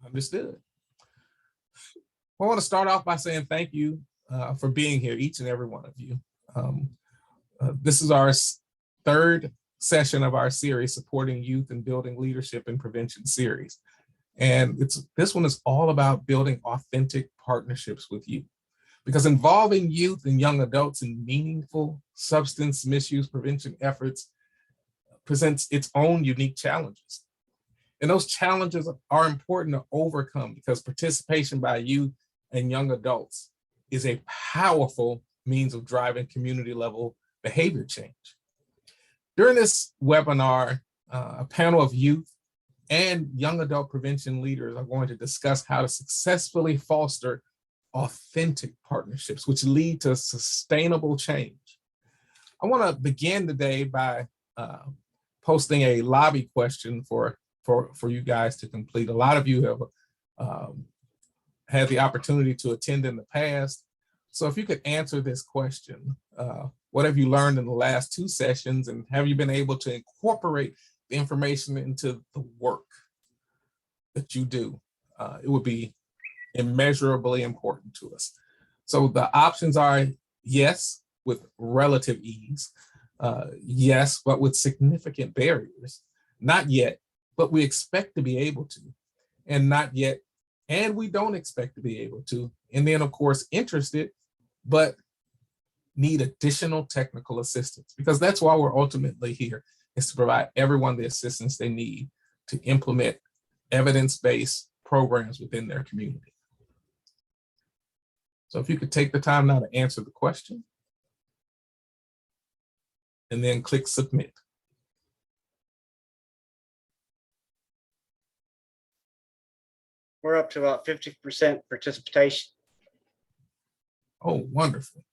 Understood. I want to start off by saying thank you for being here, each and every one of you. This is our third session of our series, Supporting Youth and Building Leadership in Prevention series. And this one is all about building authentic partnerships with youth, because involving youth and young adults in meaningful substance misuse prevention efforts presents its own unique challenges. And those challenges are important to overcome because participation by youth and young adults is a powerful means of driving community level behavior change. During this webinar, a panel of youth and young adult prevention leaders are going to discuss how to successfully foster authentic partnerships, which lead to sustainable change. I want to begin today by posting a lobby question for you guys to complete. A lot of you have had the opportunity to attend in the past. So if you could answer this question, what have you learned in the last two sessions, and have you been able to incorporate the information into the work that you do? It would be immeasurably important to us. So the options are yes, with relative ease, yes, but with significant barriers, not yet, but we expect to be able to, and not yet, and we don't expect to be able to, and then of course interested, but need additional technical assistance, because that's why we're ultimately here, is to provide everyone the assistance they need to implement evidence-based programs within their community. So if you could take the time now to answer the question, and then click submit. We're up to about 50% participation. Oh, wonderful.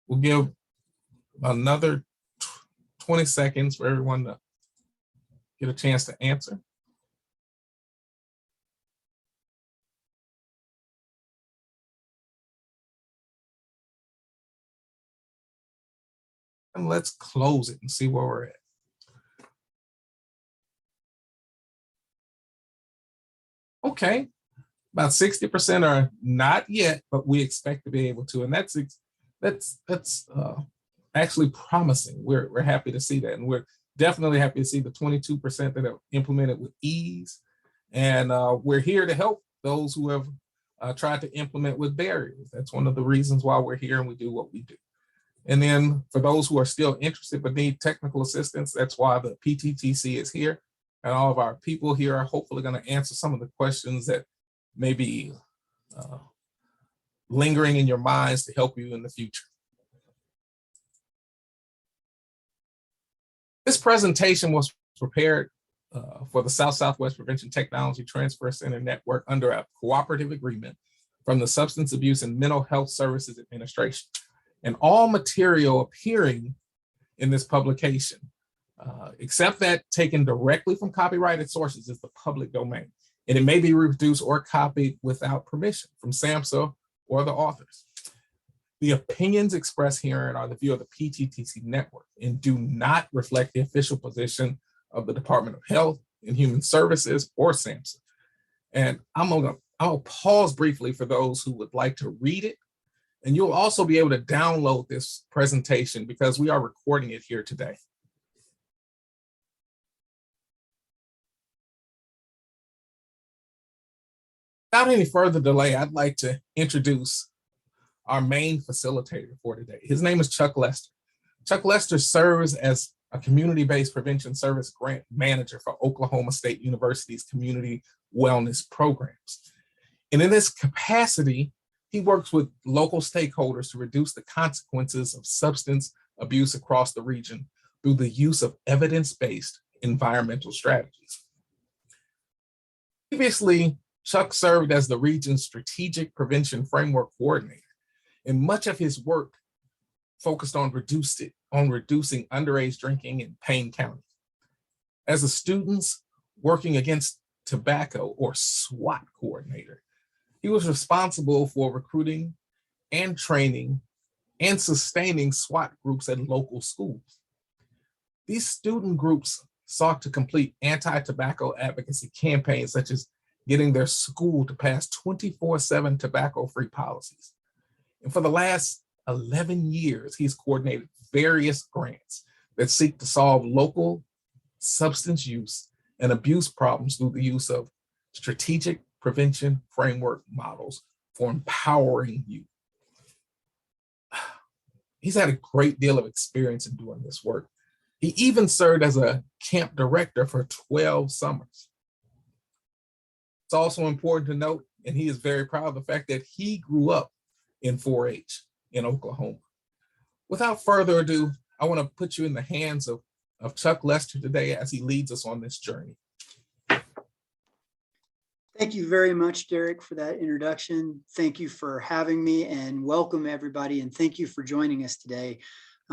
We'll give another 20 seconds for everyone to get a chance to answer. And let's close it and see where we're at. Okay, about 60% are not yet, but we expect to be able to, and that's actually promising. We're happy to see that, and we're definitely happy to see the 22% that have implemented with ease, and we're here to help those who have tried to implement with barriers. That's one of the reasons why we're here and we do what we do. And then for those who are still interested but need technical assistance, that's why the Pttc is here. And all of our people here are hopefully going to answer some of the questions that may be lingering in your minds to help you in the future. This presentation was prepared for the South-Southwest Prevention Technology Transfer Center Network under a cooperative agreement from the Substance Abuse and Mental Health Services Administration. And all material appearing in this publication, except that taken directly from copyrighted sources, is the public domain. And it may be reproduced or copied without permission from SAMHSA or the authors. The opinions expressed herein are the view of the Pttc network and do not reflect the official position of the Department of Health and Human Services or SAMHSA. And I'll pause briefly for those who would like to read it. And you'll also be able to download this presentation because we are recording it here today. Without any further delay, I'd like to introduce our main facilitator for today. His name is Chuck Lester. Chuck Lester serves as a community-based prevention service grant manager for Oklahoma State University's community wellness programs. And in this capacity, he works with local stakeholders to reduce the consequences of substance abuse across the region through the use of evidence-based environmental strategies. Previously, Chuck served as the region's strategic prevention framework coordinator, and much of his work focused on reducing underage drinking in Payne County. As a Students Working Against Tobacco, or SWAT coordinator, he was responsible for recruiting and training and sustaining SWAT groups at local schools. These student groups sought to complete anti-tobacco advocacy campaigns such as getting their school to pass 24/7 tobacco-free policies. And for the last 11 years, he's coordinated various grants that seek to solve local substance use and abuse problems through the use of strategic prevention framework models for empowering youth. He's had a great deal of experience in doing this work. He even served as a camp director for 12 summers. It's also important to note, and he is very proud of the fact that he grew up in 4-H in Oklahoma. Without further ado, I want to put you in the hands of Chuck Lester today as he leads us on this journey. Thank you very much, Derek, for that introduction. Thank you for having me, and welcome everybody, and thank you for joining us today.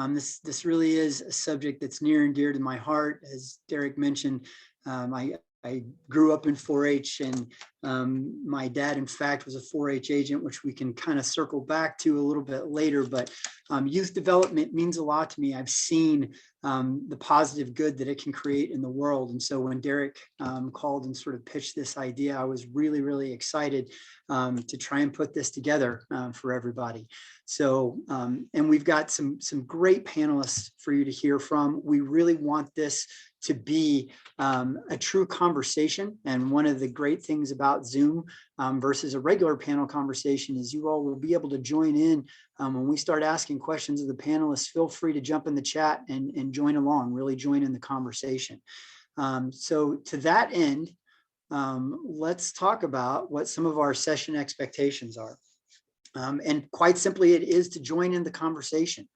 This really is a subject that's near and dear to my heart. As Derek mentioned, I grew up in 4-H, and my dad, in fact, was a 4-H agent, which we can kind of circle back to a little bit later. But youth development means a lot to me. I've seen the positive good that it can create in the world. And so when Derek called and sort of pitched this idea, I was really, really excited to try and put this together for everybody. So, and we've got some great panelists for you to hear from. We really want this to be a true conversation. And one of the great things about Zoom versus a regular panel conversation is you all will be able to join in when we start asking questions of the panelists. Feel free to jump in the chat and join along, really join in the conversation. So to that end, let's talk about what some of our session expectations are. And quite simply, it is to join in the conversation.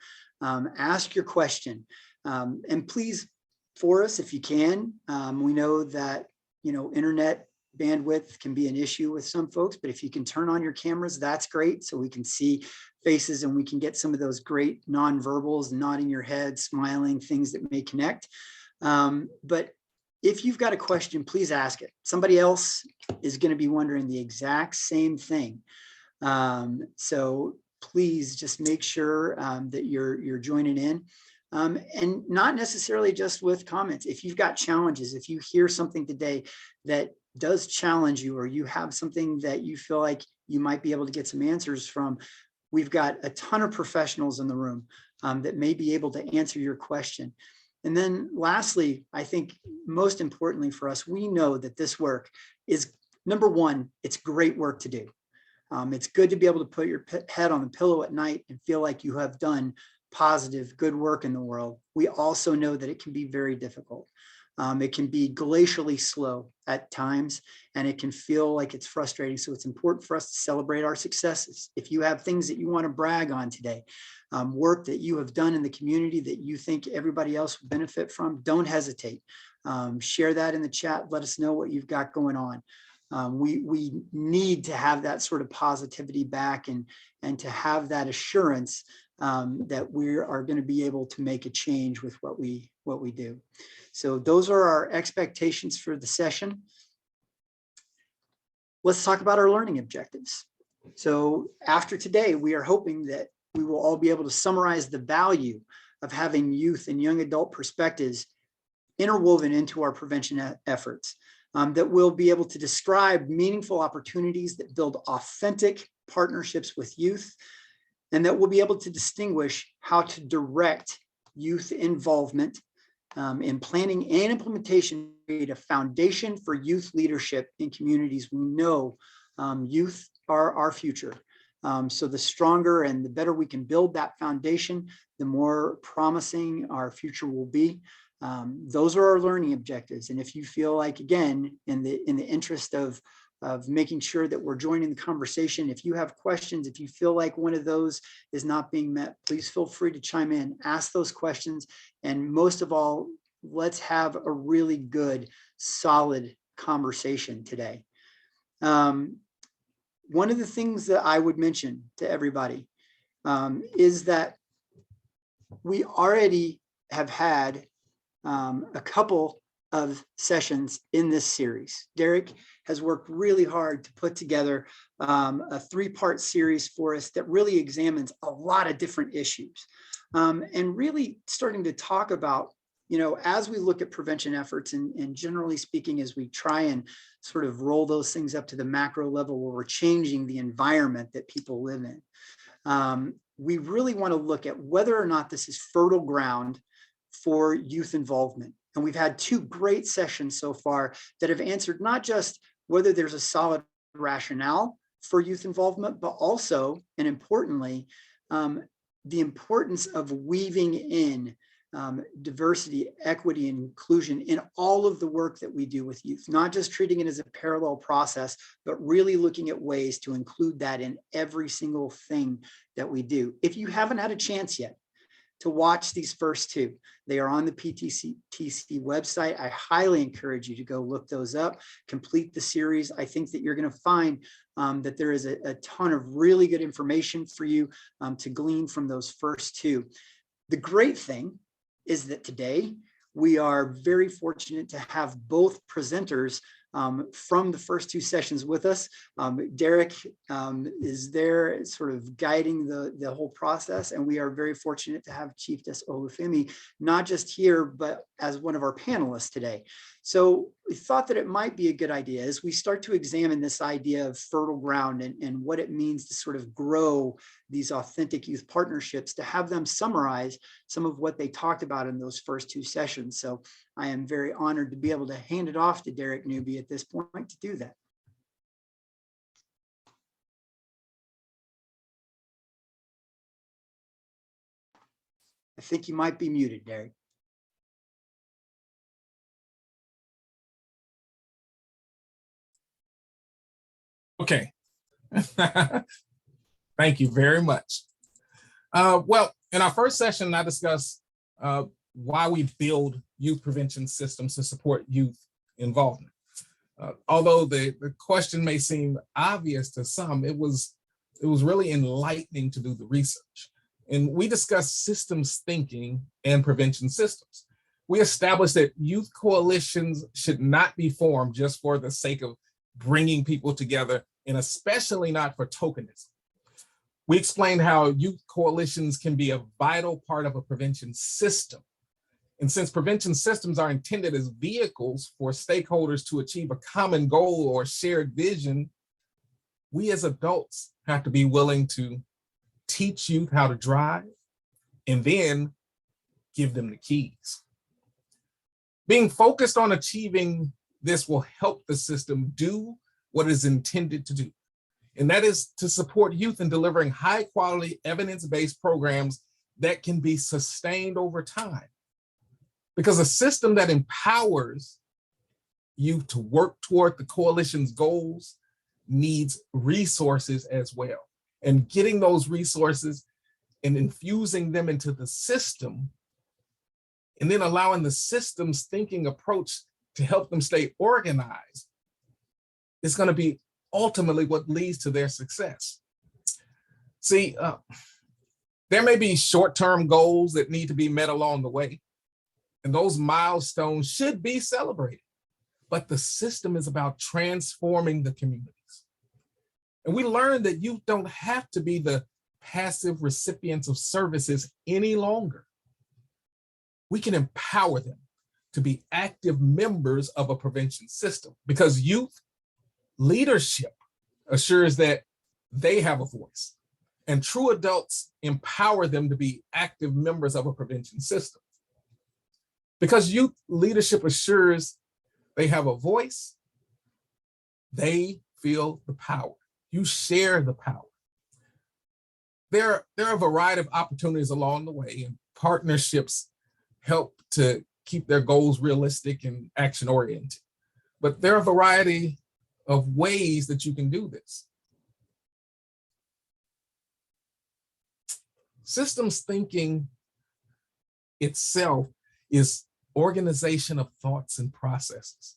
Ask your question, and please, for us, if you can. We know that, internet bandwidth can be an issue with some folks, but if you can turn on your cameras, that's great. So we can see faces and we can get some of those great nonverbals, nodding your head, smiling, things that may connect. But if you've got a question, please ask it. Somebody else is going to be wondering the exact same thing. So please just make sure that you're joining in. And not necessarily just with comments. If you've got challenges, if you hear something today that does challenge you, or you have something that you feel like you might be able to get some answers from, we've got a ton of professionals in the room that may be able to answer your question. And then lastly, I think most importantly for us, we know that this work is, number one, it's great work to do. It's good to be able to put your head on the pillow at night and feel like you have done positive, good work in the world. We also know that it can be very difficult. It can be glacially slow at times, and it can feel like it's frustrating. So it's important for us to celebrate our successes. If you have things that you want to brag on today, work that you have done in the community that you think everybody else would benefit from, don't hesitate. Share that in the chat. Let us know what you've got going on. We need to have that sort of positivity back, and to have that assurance that we are going to be able to make a change with what we do. So those are our expectations for the session. Let's talk about our learning objectives. So after today, we are hoping that we will all be able to summarize the value of having youth and young adult perspectives interwoven into our prevention efforts, that we'll be able to describe meaningful opportunities that build authentic partnerships with youth, and that we'll be able to distinguish how to direct youth involvement in planning and implementation, create a foundation for youth leadership in communities. We know youth are our future. So the stronger and the better we can build that foundation, the more promising our future will be. Those are our learning objectives. And if you feel like, again, in the interest of making sure that we're joining the conversation, if you have questions, if you feel like one of those is not being met, please feel free to chime in, ask those questions. And most of all, let's have a really good, solid conversation today. One of the things that I would mention to everybody is that we already have had a couple of sessions in this series. Derek has worked really hard to put together a 3-part series for us that really examines a lot of different issues, and really starting to talk about as we look at prevention efforts and generally speaking, as we try and sort of roll those things up to the macro level where we're changing the environment that people live in, we really want to look at whether or not this is fertile ground for youth involvement. And we've had 2 great sessions so far that have answered not just whether there's a solid rationale for youth involvement, but also, and importantly, the importance of weaving in diversity, equity, and inclusion in all of the work that we do with youth, not just treating it as a parallel process, but really looking at ways to include that in every single thing that we do. If you haven't had a chance yet to watch these first 2, they are on the Pttc website. I highly encourage you to go look those up, complete the series. I think that you're going to find that there is a ton of really good information for you to glean from those first 2. The great thing is that today we are very fortunate to have both presenters from the first 2 sessions with us. Derek is there sort of guiding the whole process, and we are very fortunate to have Chieftaif Olufemi not just here, but as one of our panelists today. So we thought that it might be a good idea as we start to examine this idea of fertile ground and what it means to sort of grow these authentic youth partnerships, to have them summarize some of what they talked about in those first 2 sessions. So I am very honored to be able to hand it off to Derek Newby at this point to do that. I think you might be muted, Derek. Okay. Thank you very much. Well, in our first session, I discussed why we build youth prevention systems to support youth involvement. Although the question may seem obvious to some, it was really enlightening to do the research. And we discussed systems thinking and prevention systems. We established that youth coalitions should not be formed just for the sake of bringing people together, and especially not for tokenism. We explained how youth coalitions can be a vital part of a prevention system. And since prevention systems are intended as vehicles for stakeholders to achieve a common goal or shared vision, we as adults have to be willing to teach youth how to drive and then give them the keys. Being focused on achieving this will help the system do what it is intended to do. And that is to support youth in delivering high quality evidence-based programs that can be sustained over time. Because a system that empowers youth to work toward the coalition's goals needs resources as well. And getting those resources and infusing them into the system, and then allowing the system's thinking approach to help them stay organized, is going to be ultimately what leads to their success. See, there may be short-term goals that need to be met along the way, and those milestones should be celebrated. But the system is about transforming the communities. And we learned that youth don't have to be the passive recipients of services any longer. We can empower them to be active members of a prevention system, because youth leadership assures that they have a voice, and true adults empower them to be active members of a prevention system. Because youth leadership assures they have a voice, they feel the power. You share the power. There are a variety of opportunities along the way, and partnerships help to keep their goals realistic and action-oriented. But there are a variety of ways that you can do this. Systems thinking itself is organization of thoughts and processes.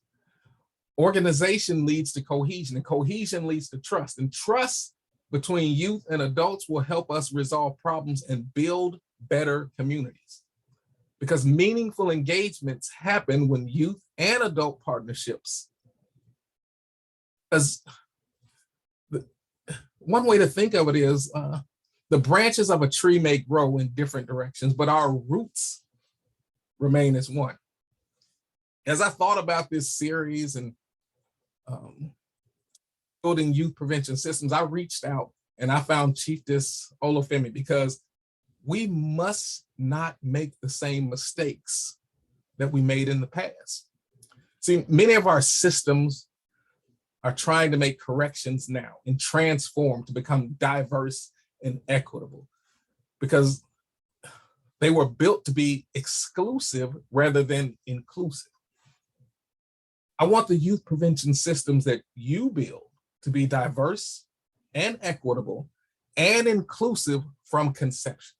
Organization leads to cohesion, and cohesion leads to trust. And trust between youth and adults will help us resolve problems and build better communities. Because meaningful engagements happen when youth and adult partnerships. As one way to think of it is, the branches of a tree may grow in different directions, but our roots remain as one. As I thought about this series and building youth prevention systems, I reached out and I found Chieftaif Olufemi because we must not make the same mistakes that we made in the past. See, many of our systems are trying to make corrections now and transform to become diverse and equitable because they were built to be exclusive rather than inclusive. I want the youth prevention systems that you build to be diverse and equitable and inclusive from conception.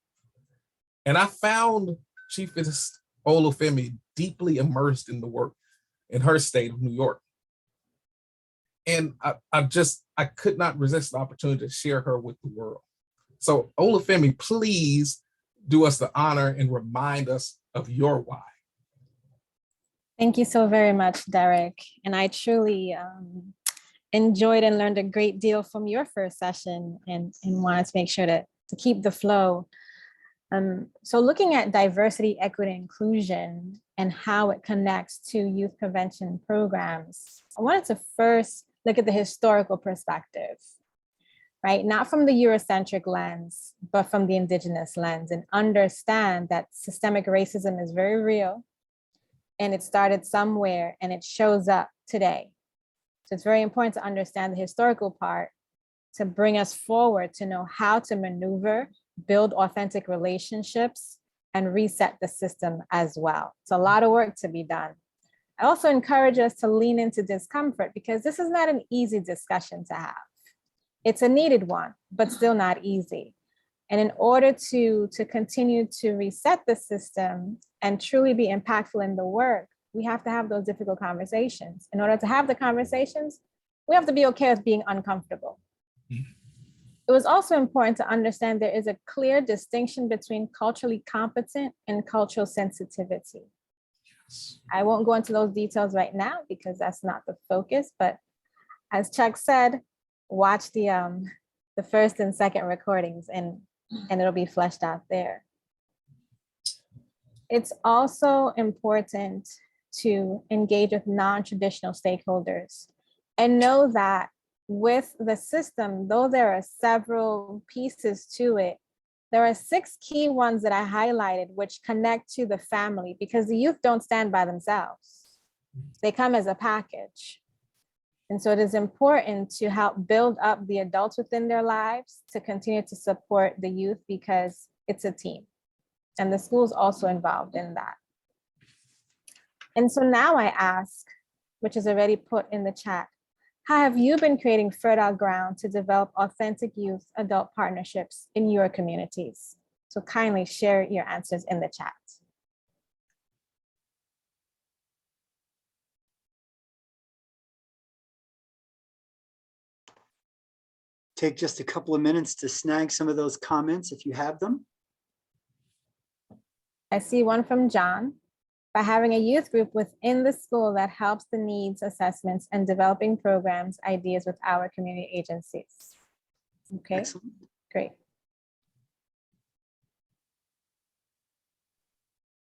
And I found Chieftaif Olufemi deeply immersed in the work in her state of New York. And I could not resist the opportunity to share her with the world. So Olufemi, please do us the honor and remind us of your why. Thank you so very much, Derek. And I truly enjoyed and learned a great deal from your first session and wanted to make sure to keep the flow. So looking at diversity, equity, inclusion, and how it connects to youth prevention programs, I wanted to first look at the historical perspective, right? Not from the Eurocentric lens, but from the indigenous lens, and understand that systemic racism is very real and it started somewhere and it shows up today. So it's very important to understand the historical part to bring us forward to know how to maneuver, build authentic relationships, and reset the system as well. It's a lot of work to be done. I also encourage us to lean into discomfort because this is not an easy discussion to have. It's a needed one, but still not easy. And in order to continue to reset the system and truly be impactful in the work, we have to have those difficult conversations. In order to have the conversations, we have to be okay with being uncomfortable. It was also important to understand there is a clear distinction between culturally competent and cultural sensitivity. Yes. I won't go into those details right now because that's not the focus, but as Chuck said, watch the first and second recordings and it'll be fleshed out there. It's also important to engage with non-traditional stakeholders and know that with the system, though there are several pieces to it, there are 6 key ones that I highlighted which connect to the family because the youth don't stand by themselves. They come as a package. And so it is important to help build up the adults within their lives to continue to support the youth because it's a team. And the school's also involved in that. And so now I ask, which is already put in the chat, how have you been creating fertile ground to develop authentic youth adult partnerships in your communities? So kindly share your answers in the chat. Take just a couple of minutes to snag some of those comments if you have them. I see one from John. By having a youth group within the school that helps the needs assessments and developing programs, ideas with our community agencies. Okay, Excellent. Great.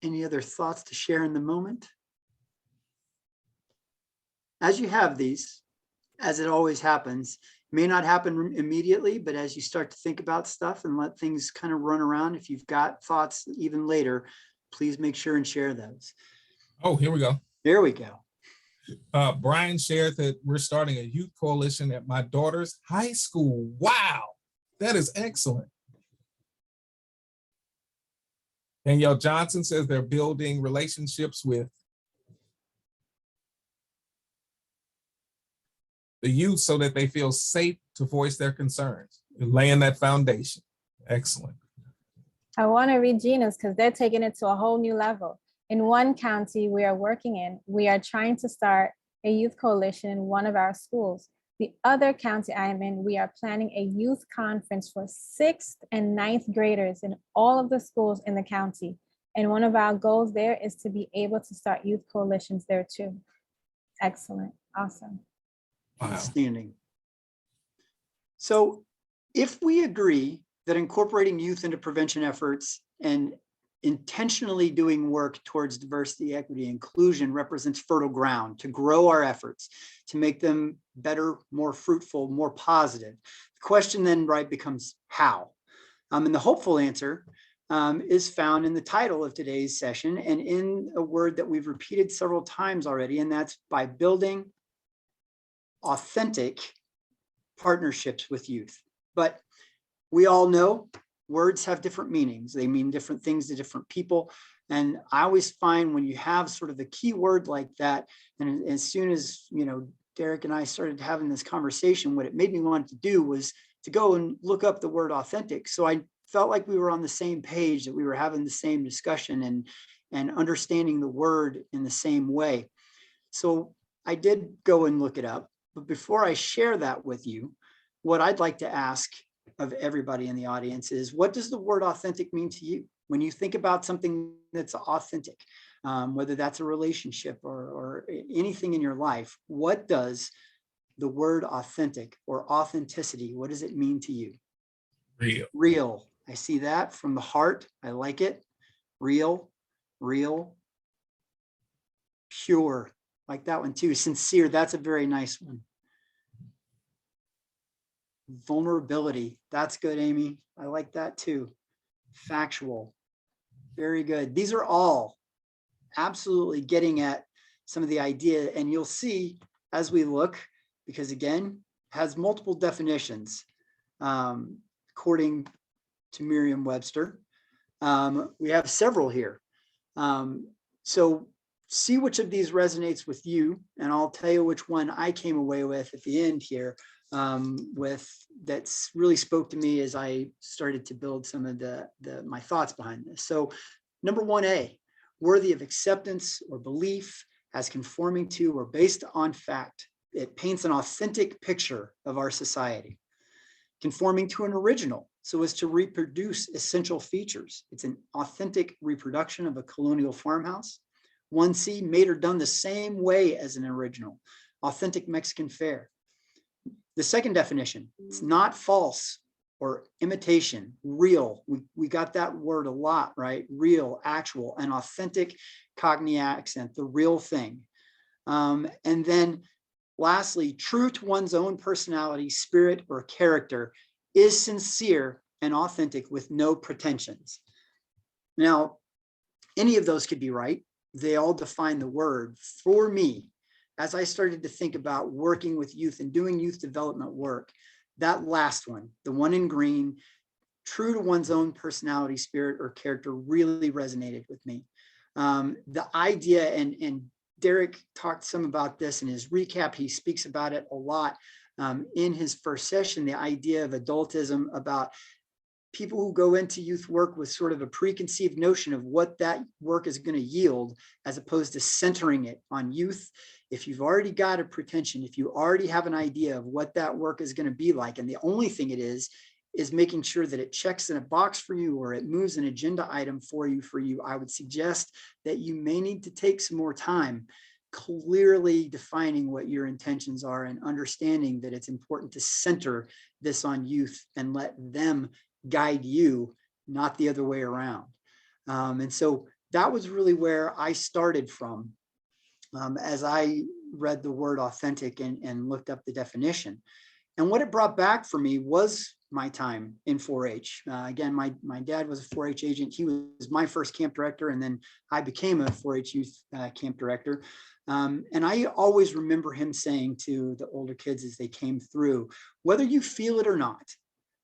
Any other thoughts to share in the moment? As you have these, as it always happens, may not happen immediately, but as you start to think about stuff and let things kind of run around, if you've got thoughts even later, please make sure and share those. Oh, here we go. There we go. Brian shared that we're starting a youth coalition at my daughter's high school. Wow, that is excellent. Danielle Johnson says they're building relationships with the youth so that they feel safe to voice their concerns, laying that foundation. Excellent. I want to read Gina's because they're taking it to a whole new level. In one county we are working in, we are trying to start a youth coalition in one of our schools. The other county I am in, we are planning a youth conference for 6th and 9th graders in all of the schools in the county. And one of our goals there is to be able to start youth coalitions there too. Excellent, awesome. Wow. Outstanding. So if we agree that incorporating youth into prevention efforts and intentionally doing work towards diversity, equity, inclusion represents fertile ground to grow our efforts, to make them better, more fruitful, more positive. The question then, right, becomes how? And the hopeful answer is found in the title of today's session and in a word that we've repeated several times already, and that's by building authentic partnerships with youth. But we all know words have different meanings. They mean different things to different people. And I always find when you have sort of a key word like that, and as soon as, you know, Derek and I started having this conversation, what it made me want to do was to go and look up the word authentic. So I felt like we were on the same page, that we were having the same discussion and understanding the word in the same way. So I did go and look it up. But before I share that with you, what I'd like to ask of everybody in the audience is, what does the word authentic mean to you? When you think about something that's authentic, whether that's a relationship or anything in your life, what does the word authentic or authenticity, what does it mean to you? Real. Real. I see that from the heart. I like it. Real, pure. Like that one too. Sincere. That's a very nice one. Vulnerability. That's good, Amy. I like that too. Factual. Very good. These are all absolutely getting at some of the idea, and you'll see as we look, because again, has multiple definitions according to Merriam-Webster. We have several here. So see which of these resonates with you, and I'll tell you which one I came away with at the end here, with that's really spoke to me as I started to build some of my thoughts behind this. So number 1A, worthy of acceptance or belief, as conforming to or based on fact. It paints an authentic picture of our society. Conforming to an original, so as to reproduce essential features. It's an authentic reproduction of a colonial farmhouse. 1C, made or done the same way as an original. Authentic Mexican fare. The second definition, it's not false or imitation, real. We got that word a lot, right? Real, actual, and authentic Cockney accent, the real thing. And then lastly, true to one's own personality, spirit, or character, is sincere and authentic with no pretensions. Now, any of those could be right. They all define the word. For me, as I started to think about working with youth and doing youth development work, that last one, the one in green, true to one's own personality, spirit, or character, really resonated with me. The idea, and Derek talked some about this in his recap, he speaks about it a lot in his first session, the idea of adultism, about people who go into youth work with sort of a preconceived notion of what that work is going to yield, as opposed to centering it on youth. If you've already got a pretension, if you already have an idea of what that work is going to be like, and the only thing it is making sure that it checks in a box for you or it moves an agenda item for you, I would suggest that you may need to take some more time clearly defining what your intentions are and understanding that it's important to center this on youth and let them guide you, not the other way around. And so that was really where I started from as I read the word authentic and looked up the definition. And what it brought back for me was my time in 4-H. Again, my dad was a 4-H agent. He was my first camp director, and then I became a 4-H youth camp director. And I always remember him saying to the older kids as they came through, whether you feel it or not,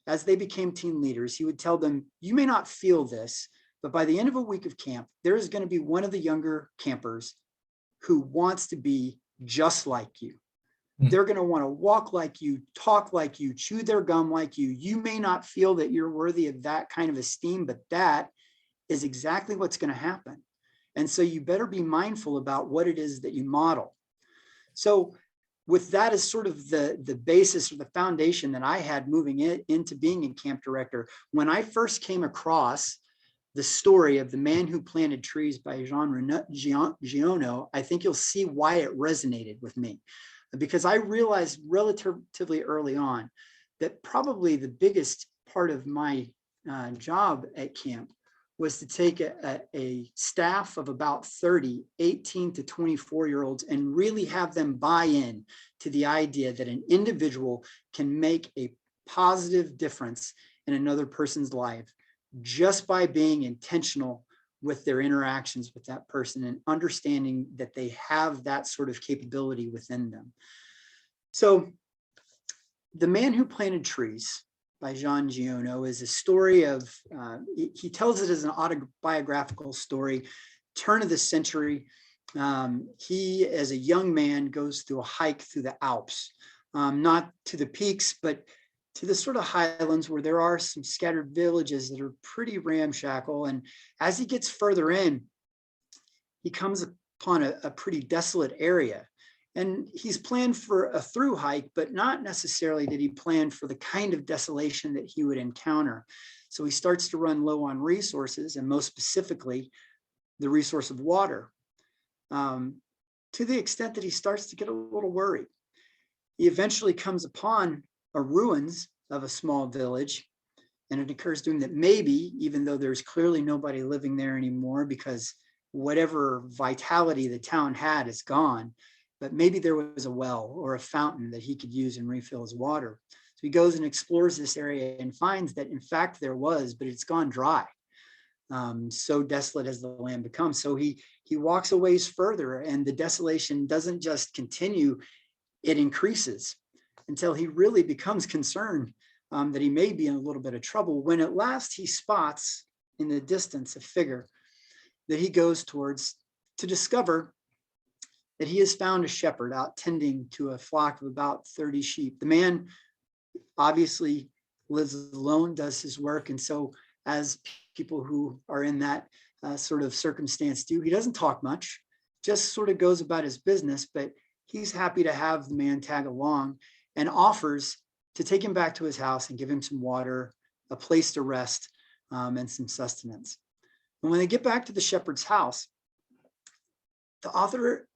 as they became team leaders, he would tell them, you may not feel this, but by the end of a week of camp, there is going to be one of the younger campers who wants to be just like you. They're going to want to walk like you, talk like you, chew their gum like you. You may not feel that you're worthy of that kind of esteem, but that is exactly what's going to happen. And so you better be mindful about what it is that you model. So with that as sort of the basis or the foundation that I had moving into being a camp director, when I first came across the story of The Man Who Planted Trees by Jean Giono, I think you'll see why it resonated with me. Because I realized relatively early on that probably the biggest part of my job at camp was to take a staff of about 30, 18 to 24-year-olds and really have them buy in to the idea that an individual can make a positive difference in another person's life just by being intentional with their interactions with that person and understanding that they have that sort of capability within them. So The Man Who Planted Trees by Jean Giono is a story of, he tells it as an autobiographical story, turn of the century. He, as a young man, goes through a hike through the Alps, not to the peaks, but to the sort of highlands where there are some scattered villages that are pretty ramshackle. And as he gets further in, he comes upon a pretty desolate area. And he's planned for a through hike, but not necessarily did he plan for the kind of desolation that he would encounter. So he starts to run low on resources, and most specifically, the resource of water, to the extent that he starts to get a little worried. He eventually comes upon a ruins of a small village, and it occurs to him that maybe, even though there's clearly nobody living there anymore because whatever vitality the town had is gone, but maybe there was a well or a fountain that he could use and refill his water. So he goes and explores this area and finds that in fact there was, but it's gone dry. So desolate as the land becomes. So he walks a ways further, and the desolation doesn't just continue, it increases until he really becomes concerned that he may be in a little bit of trouble, when at last he spots in the distance a figure that he goes towards to discover that he has found a shepherd out tending to a flock of about 30 sheep. The man obviously lives alone, does his work, and so as people who are in that sort of circumstance do, he doesn't talk much, just sort of goes about his business, but he's happy to have the man tag along and offers to take him back to his house and give him some water, a place to rest, and some sustenance. And when they get back to the shepherd's house, the author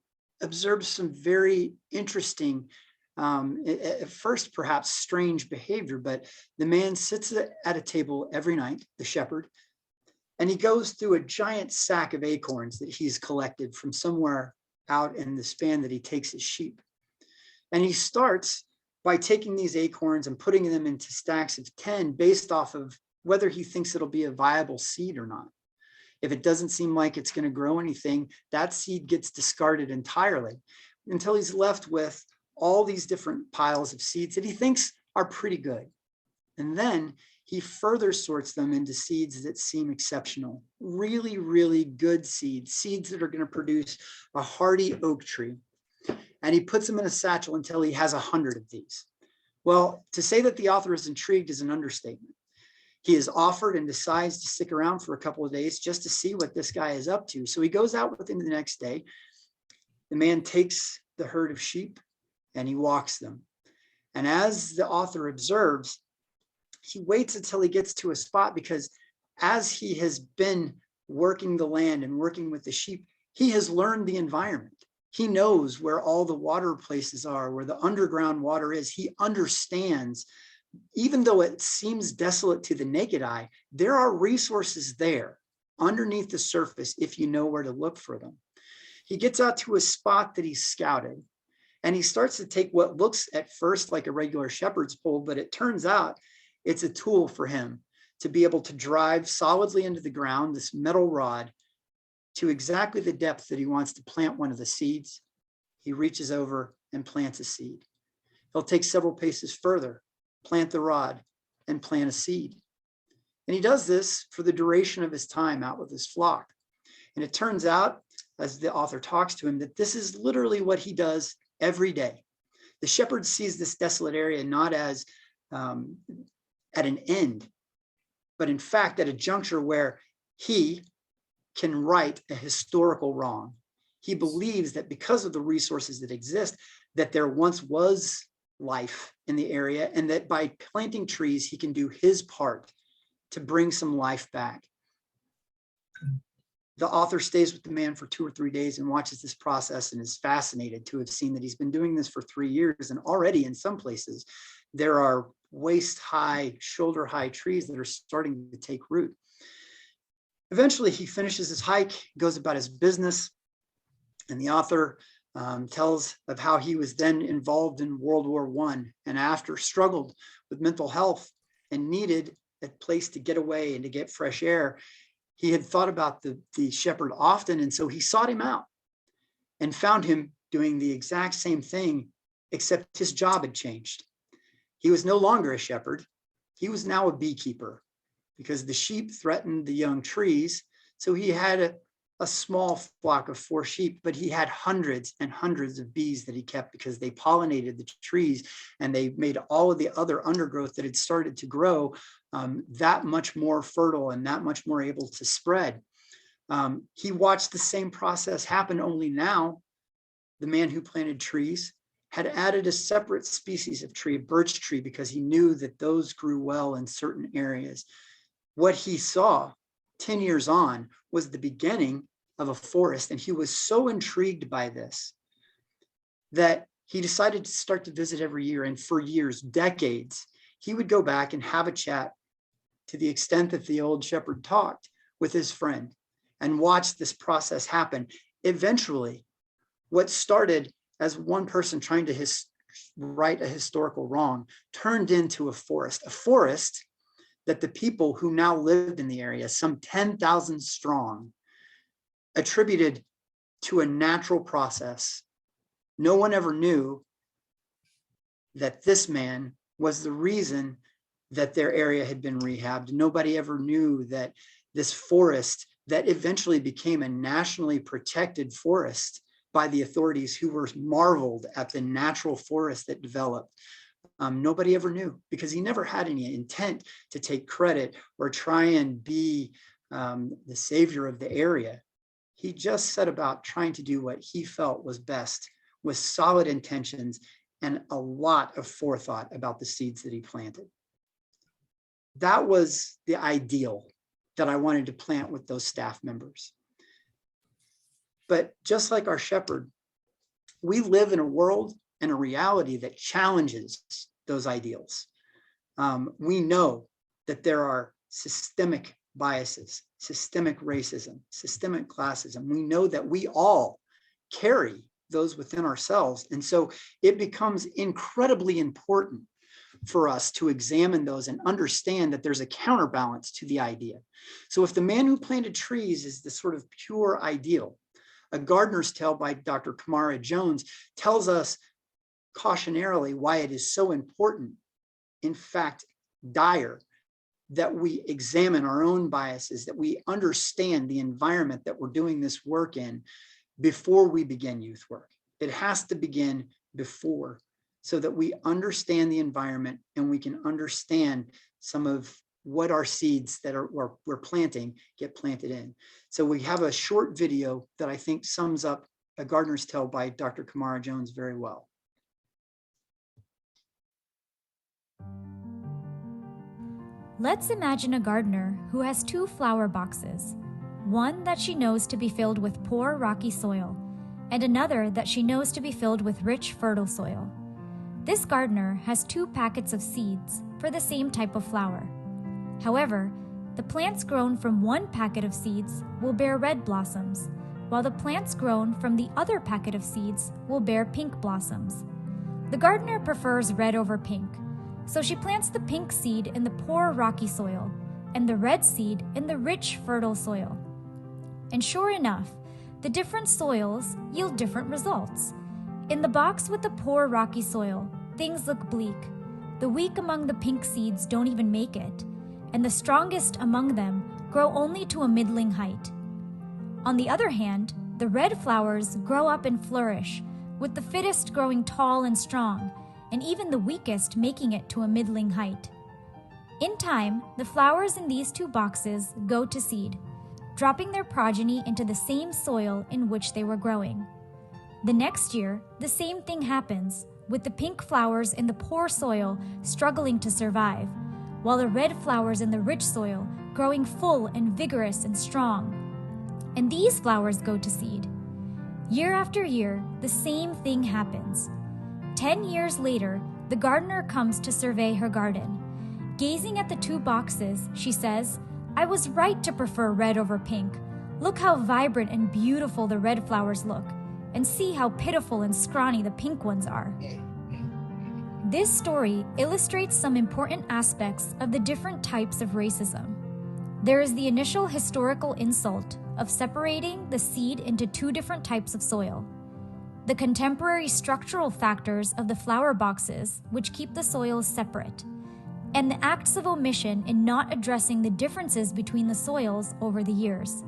observes some very interesting, at first perhaps strange behavior, but the man sits at a table every night, the shepherd, and he goes through a giant sack of acorns that he's collected from somewhere out in the span that he takes his sheep. And he starts by taking these acorns and putting them into stacks of 10 based off of whether he thinks it'll be a viable seed or not. If it doesn't seem like it's going to grow anything, that seed gets discarded entirely until he's left with all these different piles of seeds that he thinks are pretty good. And then he further sorts them into seeds that seem exceptional, really, really good seeds, seeds that are going to produce a hardy oak tree. And he puts them in a satchel until he has 100 of these. Well, to say that the author is intrigued is an understatement. He is offered and decides to stick around for a couple of days just to see what this guy is up to. So he goes out with him the next day. The man takes the herd of sheep and he walks them. And as the author observes, he waits until he gets to a spot, because as he has been working the land and working with the sheep, he has learned the environment. He knows where all the water places are, where the underground water is. He understands, even though it seems desolate to the naked eye, there are resources there underneath the surface if you know where to look for them. He gets out to a spot that he's scouted, and he starts to take what looks at first like a regular shepherd's pole, but it turns out it's a tool for him to be able to drive solidly into the ground, this metal rod, to exactly the depth that he wants to plant one of the seeds. He reaches over and plants a seed. He'll take several paces further, plant the rod, and plant a seed. And he does this for the duration of his time out with his flock. And it turns out, as the author talks to him, that this is literally what he does every day. The shepherd sees this desolate area not as at an end, but in fact at a juncture where he can right a historical wrong. He believes that because of the resources that exist, that there once was life in the area, and that by planting trees, he can do his part to bring some life back. The author stays with the man for 2 or 3 days and watches this process, and is fascinated to have seen that he's been doing this for 3 years. And already in some places, there are waist high, shoulder high trees that are starting to take root. Eventually, he finishes his hike, goes about his business, and the author tells of how he was then involved in World War I, and after struggled with mental health and needed a place to get away and to get fresh air. He had thought about the shepherd often, and so he sought him out and found him doing the exact same thing, except his job had changed. He was no longer a shepherd. He was now a beekeeper, because the sheep threatened the young trees. So he had a small flock of 4 sheep, but he had hundreds and hundreds of bees that he kept, because they pollinated the trees and they made all of the other undergrowth that had started to grow that much more fertile and that much more able to spread. He watched the same process happen, only now the man who planted trees had added a separate species of tree, a birch tree, because he knew that those grew well in certain areas. What he saw 10 years on was the beginning of a forest, and he was so intrigued by this that he decided to start to visit every year. And for years, decades, he would go back and have a chat, to the extent that the old shepherd talked with his friend, and watch this process happen. Eventually, what started as one person trying to right a historical wrong turned into a forest that the people who now lived in the area, some 10,000 strong, attributed to a natural process. No one ever knew that this man was the reason that their area had been rehabbed. Nobody ever knew that this forest that eventually became a nationally protected forest by the authorities, who were marveled at the natural forest that developed. Nobody ever knew, because he never had any intent to take credit or try and be the savior of the area. He just set about trying to do what he felt was best, with solid intentions and a lot of forethought about the seeds that he planted. That was the ideal that I wanted to plant with those staff members. But just like our shepherd, we live in a world and a reality that challenges those ideals. We know that there are systemic biases, systemic racism, systemic classism. We know that we all carry those within ourselves. And so it becomes incredibly important for us to examine those and understand that there's a counterbalance to the idea. So if the man who planted trees is the sort of pure ideal, A Gardener's Tale by Dr. Kamara Jones tells us cautionarily why it is so important, in fact, dire, that we examine our own biases, that we understand the environment that we're doing this work in before we begin youth work. It has to begin before, so that we understand the environment and we can understand some of what our seeds that we're planting get planted in. So we have a short video that I think sums up A Gardener's Tale by Dr. Kamara Jones very well. Let's imagine a gardener who has 2 flower boxes, one that she knows to be filled with poor rocky soil, and another that she knows to be filled with rich fertile soil. This gardener has 2 packets of seeds for the same type of flower. However, the plants grown from one packet of seeds will bear red blossoms, while the plants grown from the other packet of seeds will bear pink blossoms. The gardener prefers red over pink, so she plants the pink seed in the poor rocky soil and the red seed in the rich fertile soil. And sure enough, the different soils yield different results. In the box with the poor rocky soil, things look bleak. The weak among the pink seeds don't even make it, and the strongest among them grow only to a middling height. On the other hand, the red flowers grow up and flourish, with the fittest growing tall and strong, and even the weakest making it to a middling height. In time, the flowers in these 2 boxes go to seed, dropping their progeny into the same soil in which they were growing. The next year, the same thing happens, with the pink flowers in the poor soil struggling to survive, while the red flowers in the rich soil growing full and vigorous and strong. And these flowers go to seed. Year after year, the same thing happens. 10 years later, the gardener comes to survey her garden. Gazing at the 2 boxes, she says, I was right to prefer red over pink. Look how vibrant and beautiful the red flowers look, and see how pitiful and scrawny the pink ones are. This story illustrates some important aspects of the different types of racism. There is the initial historical insult of separating the seed into two different types of soil. The contemporary structural factors of the flower boxes, which keep the soils separate, and the acts of omission in not addressing the differences between the soils over the years.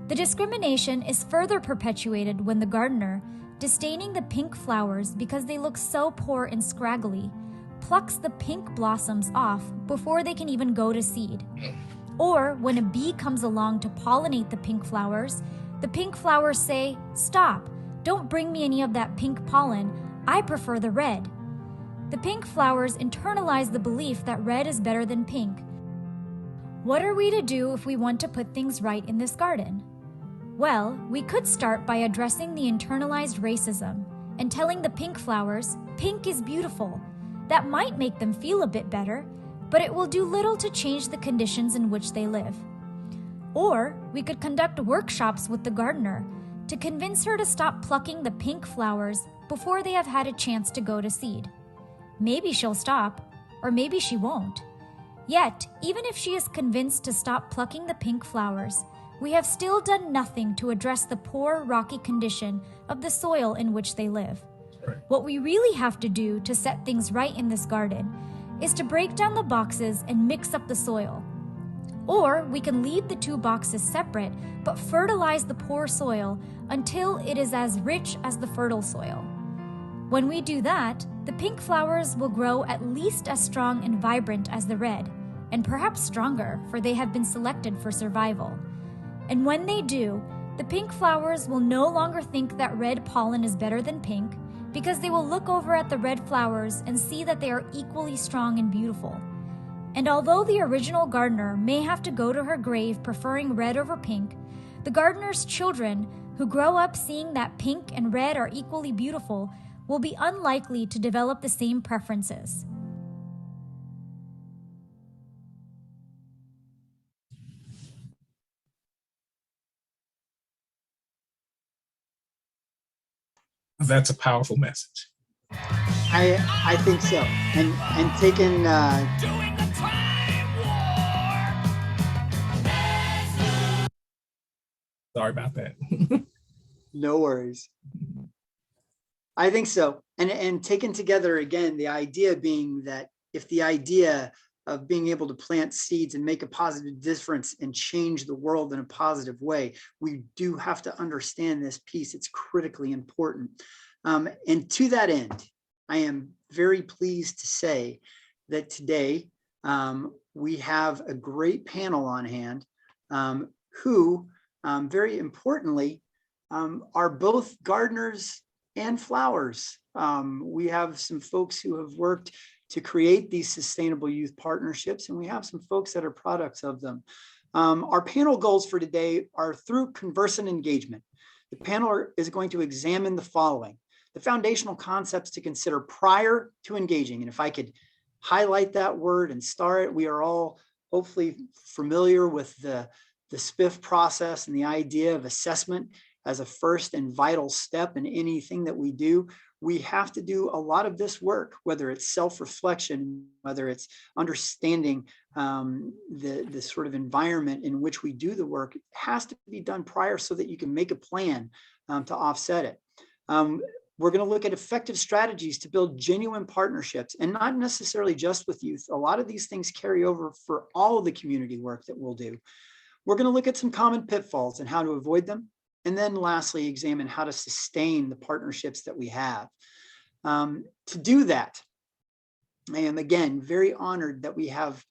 The discrimination is further perpetuated when the gardener, disdaining the pink flowers because they look so poor and scraggly, plucks the pink blossoms off before they can even go to seed. Or when a bee comes along to pollinate the pink flowers say, "Stop, don't bring me any of that pink pollen, I prefer the red." The pink flowers internalize the belief that red is better than pink. What are we to do if we want to put things right in this garden? Well, we could start by addressing the internalized racism and telling the pink flowers, pink is beautiful. That might make them feel a bit better, but it will do little to change the conditions in which they live. Or we could conduct workshops with the gardener to convince her to stop plucking the pink flowers before they have had a chance to go to seed. Maybe she'll stop, or maybe she won't. Yet, even if she is convinced to stop plucking the pink flowers, we have still done nothing to address the poor, rocky condition of the soil in which they live. Right. What we really have to do to set things right in this garden is to break down the boxes and mix up the soil. Or we can leave the two boxes separate, but fertilize the poor soil until it is as rich as the fertile soil. When we do that, the pink flowers will grow at least as strong and vibrant as the red, and perhaps stronger, for they have been selected for survival. And when they do, the pink flowers will no longer think that red pollen is better than pink, because they will look over at the red flowers and see that they are equally strong and beautiful. And although the original gardener may have to go to her grave preferring red over pink, the gardener's children, who grow up seeing that pink and red are equally beautiful, will be unlikely to develop the same preferences. That's a powerful message. I think so. And taking Sorry about that. no worries. I think so. And taken together again, the idea being that if the idea of being able to plant seeds and make a positive difference and change the world in a positive way, we do have to understand this piece. It's critically important. And to that end, I am very pleased to say that today we have a great panel on hand who, very importantly, are both gardeners and flowers. We have some folks who have worked to create these sustainable youth partnerships, and we have some folks that are products of them. Our panel goals for today are through conversant engagement. The panel is going to examine the following: the foundational concepts to consider prior to engaging. And if I could highlight that word and star it, we are all hopefully familiar with the SPIF process and the idea of assessment as a first and vital step in anything that we do. We have to do a lot of this work, whether it's self-reflection, whether it's understanding the sort of environment in which we do the work. It has to be done prior so that you can make a plan to offset it. We're going to look at effective strategies to build genuine partnerships, and not necessarily just with youth. A lot of these things carry over for all of the community work that we'll do. We're going to look at some common pitfalls and how to avoid them. And then lastly, examine how to sustain the partnerships that we have. To do that, I am again very honored that we have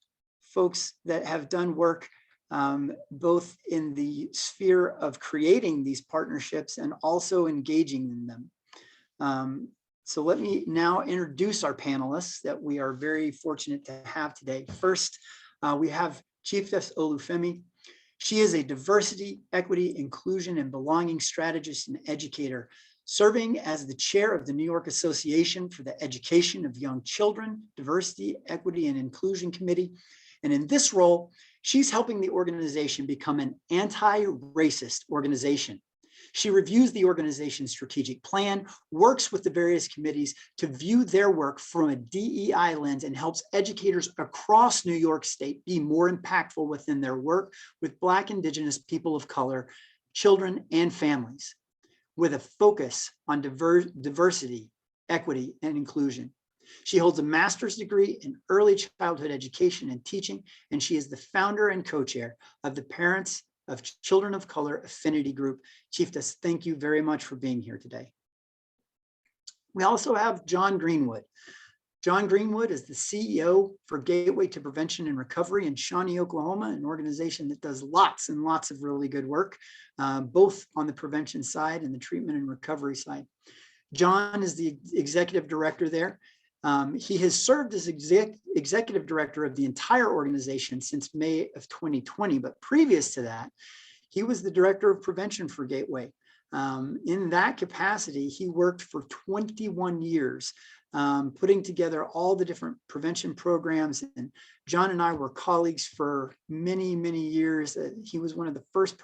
folks that have done work both in the sphere of creating these partnerships and also engaging in them. So let me now introduce our panelists that we are very fortunate to have today. First, we have Chieftaif Olufemi. She is a diversity, equity, inclusion, and belonging strategist and educator, serving as the chair of the New York Association for the Education of Young Children, Diversity, Equity, and Inclusion Committee, And in this role, she's helping the organization become an anti-racist organization. She reviews the organization's strategic plan, works with the various committees to view their work from a DEI lens, and helps educators across New York State be more impactful within their work with Black, Indigenous, people of color, children, and families, with a focus on diversity, equity, and inclusion. She holds a master's degree in early childhood education and teaching, and she is the founder and co-chair of the Parents of Children of Color Affinity Group. Chieftaif, thank you very much for being here today. We also have John Greenwood. John Greenwood is the CEO for Gateway to Prevention and Recovery in Shawnee, Oklahoma, an organization that does lots and lots of really good work, both on the prevention side and the treatment and recovery side. John is the executive director there. He has served as executive director of the entire organization since May of 2020, but previous to that, he was the director of prevention for Gateway. In that capacity, he worked for 21 years, putting together all the different prevention programs. And John and I were colleagues for many, many years. He was one of the first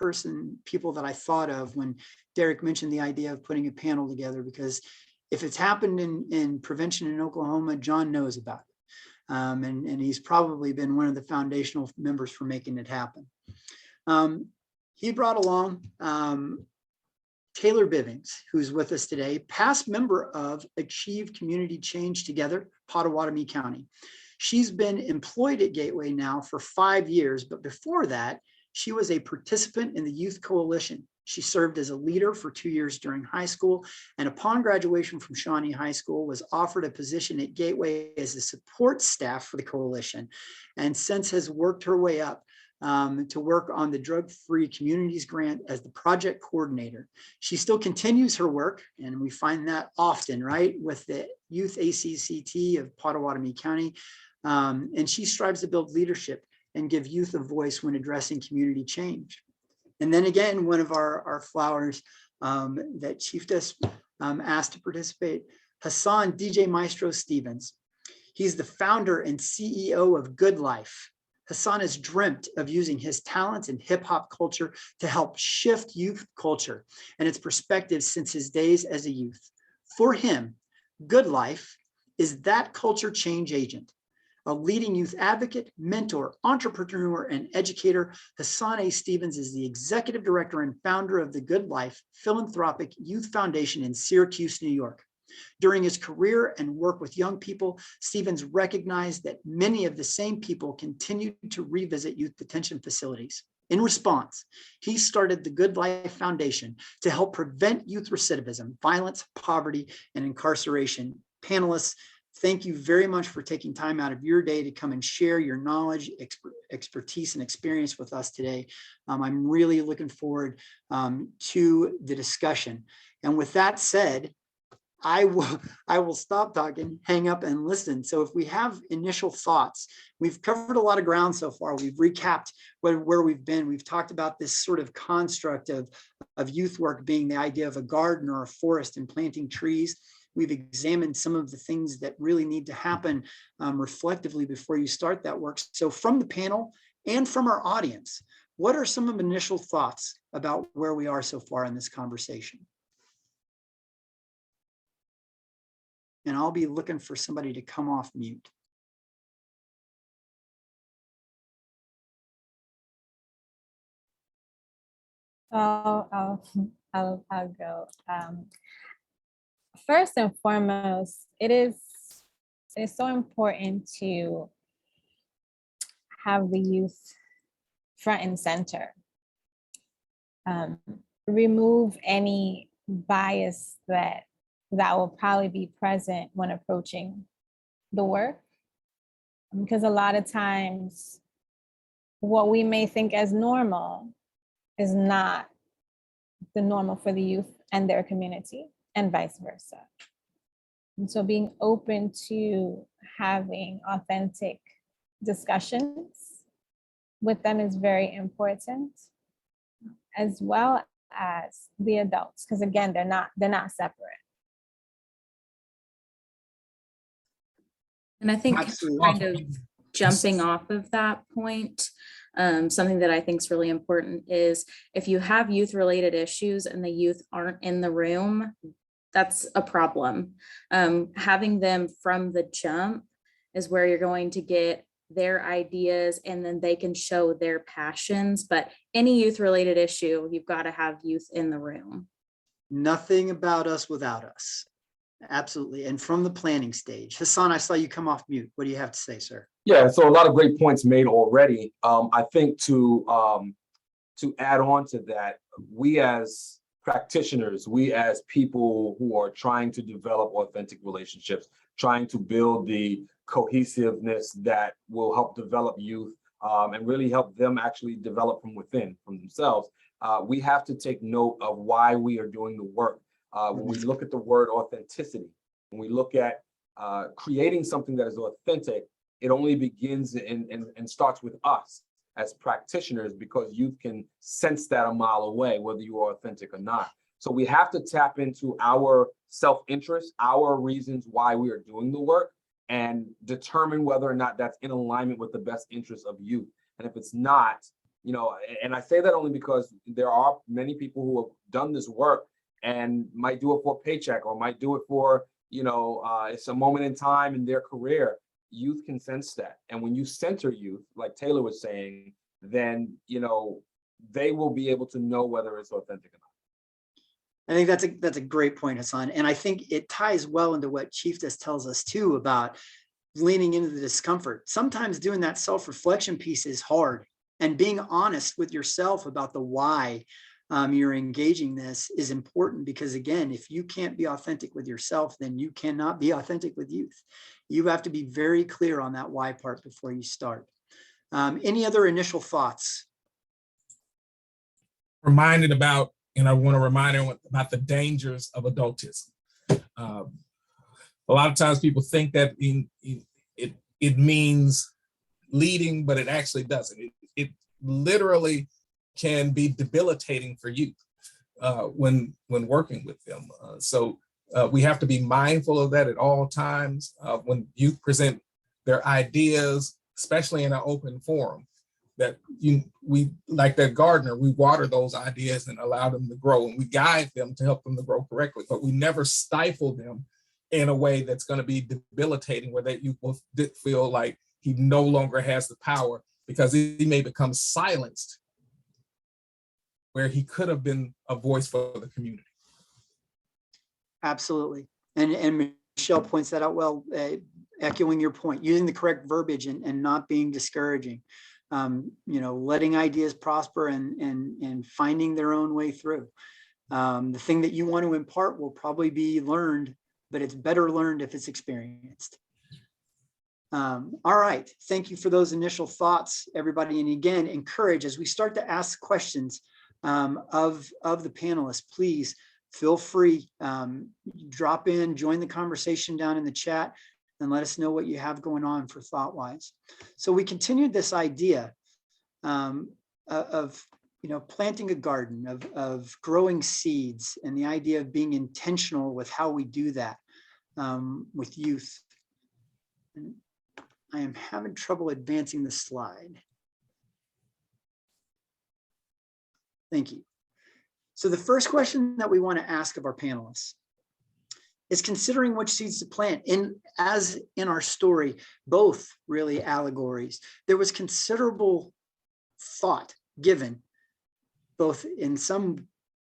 people that I thought of when Derek mentioned the idea of putting a panel together, because if it's happened in prevention in Oklahoma, John knows about it. And he's probably been one of the foundational members for making it happen. He brought along Taylor Bivens, who's with us today, past member of Achieve Community Change Together, Pottawatomie County. She's been employed at Gateway now for 5 years, but before that, she was a participant in the Youth Coalition. She served as a leader for 2 years during high school, and upon graduation from Shawnee High School, was offered a position at Gateway as a support staff for the coalition, and since has worked her way up to work on the Drug-Free Communities Grant as the project coordinator. She still continues her work, and we find that often, right, with the Youth ACCT of Pottawatomie County, and she strives to build leadership and give youth a voice when addressing community change. And then again, one of our flowers that Chieftaif asked to participate, Hassan DJ Maestro Stevens. He's the founder and CEO of Good Life. Hassan has dreamt of using his talents in hip hop culture to help shift youth culture and its perspective since his days as a youth. For him, Good Life is that culture change agent. A leading youth advocate, mentor, entrepreneur, and educator, Hassan A. Stevens is the executive director and founder of the Good Life Philanthropic Youth Foundation in Syracuse, New York. During his career and work with young people, Stevens recognized that many of the same people continued to revisit youth detention facilities. In response, he started the Good Life Foundation to help prevent youth recidivism, violence, poverty, and incarceration. Panelists, thank you very much for taking time out of your day to come and share your knowledge, expertise, and experience with us today. I'm really looking forward to the discussion. And with that said, I will stop talking, hang up, and listen. So if we have initial thoughts, we've covered a lot of ground so far. We've recapped where we've been. We've talked about this sort of construct of youth work being the idea of a garden or a forest and planting trees. We've examined some of the things that really need to happen reflectively before you start that work. So from the panel and from our audience, what are some of the initial thoughts about where we are so far in this conversation? And I'll be looking for somebody to come off mute. I'll go. First and foremost, it is so important to have the youth front and center. Remove any bias that will probably be present when approaching the work. Because a lot of times what we may think as normal is not the normal for the youth and their community, and vice versa. And so being open to having authentic discussions with them is very important, as well as the adults, because again, they're not separate. And I think Absolutely. kind of jumping off of that point, something that I think is really important is if you have youth related issues and the youth aren't in the room, that's a problem. Having them from the jump is where you're going to get their ideas and then they can show their passions. But any youth related issue, you've got to have youth in the room. Nothing about us without us. Absolutely. And from the planning stage. Hassan, I saw you come off mute. What do you have to say, sir? Yeah, so a lot of great points made already. I think to add on to that, we as practitioners, we as people who are trying to develop authentic relationships, trying to build the cohesiveness that will help develop youth and really help them actually develop from within, from themselves. We have to take note of why we are doing the work. When we look at the word authenticity, when we look at creating something that is authentic, it only begins and starts with us as practitioners, because youth can sense that a mile away, whether you are authentic or not. So we have to tap into our self-interest, our reasons why we are doing the work, and determine whether or not that's in alignment with the best interests of youth. And if it's not, you know, and I say that only because there are many people who have done this work and might do it for a paycheck or might do it for, you know, it's a moment in time in their career. Youth can sense that. And when you center youth, like Taylor was saying, then, you know, they will be able to know whether it's authentic or not. I think that's a great point, Hassan. And I think it ties well into what Chieftaif tells us too about leaning into the discomfort. Sometimes doing that self-reflection piece is hard, and being honest with yourself about the why you're engaging this is important, because again, if you can't be authentic with yourself, then you cannot be authentic with youth. You have to be very clear on that why part before you start. Any other initial thoughts? Reminded about, and I want to remind everyone about the dangers of adultism. A lot of times people think that it means leading, but it actually doesn't. It literally can be debilitating for youth when working with them. So we have to be mindful of that at all times. When youth present their ideas, especially in an open forum, that we, like that gardener, we water those ideas and allow them to grow, and we guide them to help them to grow correctly, but we never stifle them in a way that's going to be debilitating, where that you will feel like he no longer has the power, because he may become silenced where he could have been a voice for the community. Absolutely. And Michelle points that out well, echoing your point, using the correct verbiage and not being discouraging. You know, letting ideas prosper and finding their own way through. The thing that you want to impart will probably be learned, but it's better learned if it's experienced. All right, thank you for those initial thoughts, everybody. And again, encourage, as we start to ask questions of the panelists, please feel free, drop in, join the conversation down in the chat, and let us know what you have going on for ThoughtWise. So we continued this idea of, you know, planting a garden, of growing seeds, and the idea of being intentional with how we do that with youth. And I am having trouble advancing the slide. Thank you. So the first question that we want to ask of our panelists is considering which seeds to plant. As in our story, both really allegories, there was considerable thought given, both in some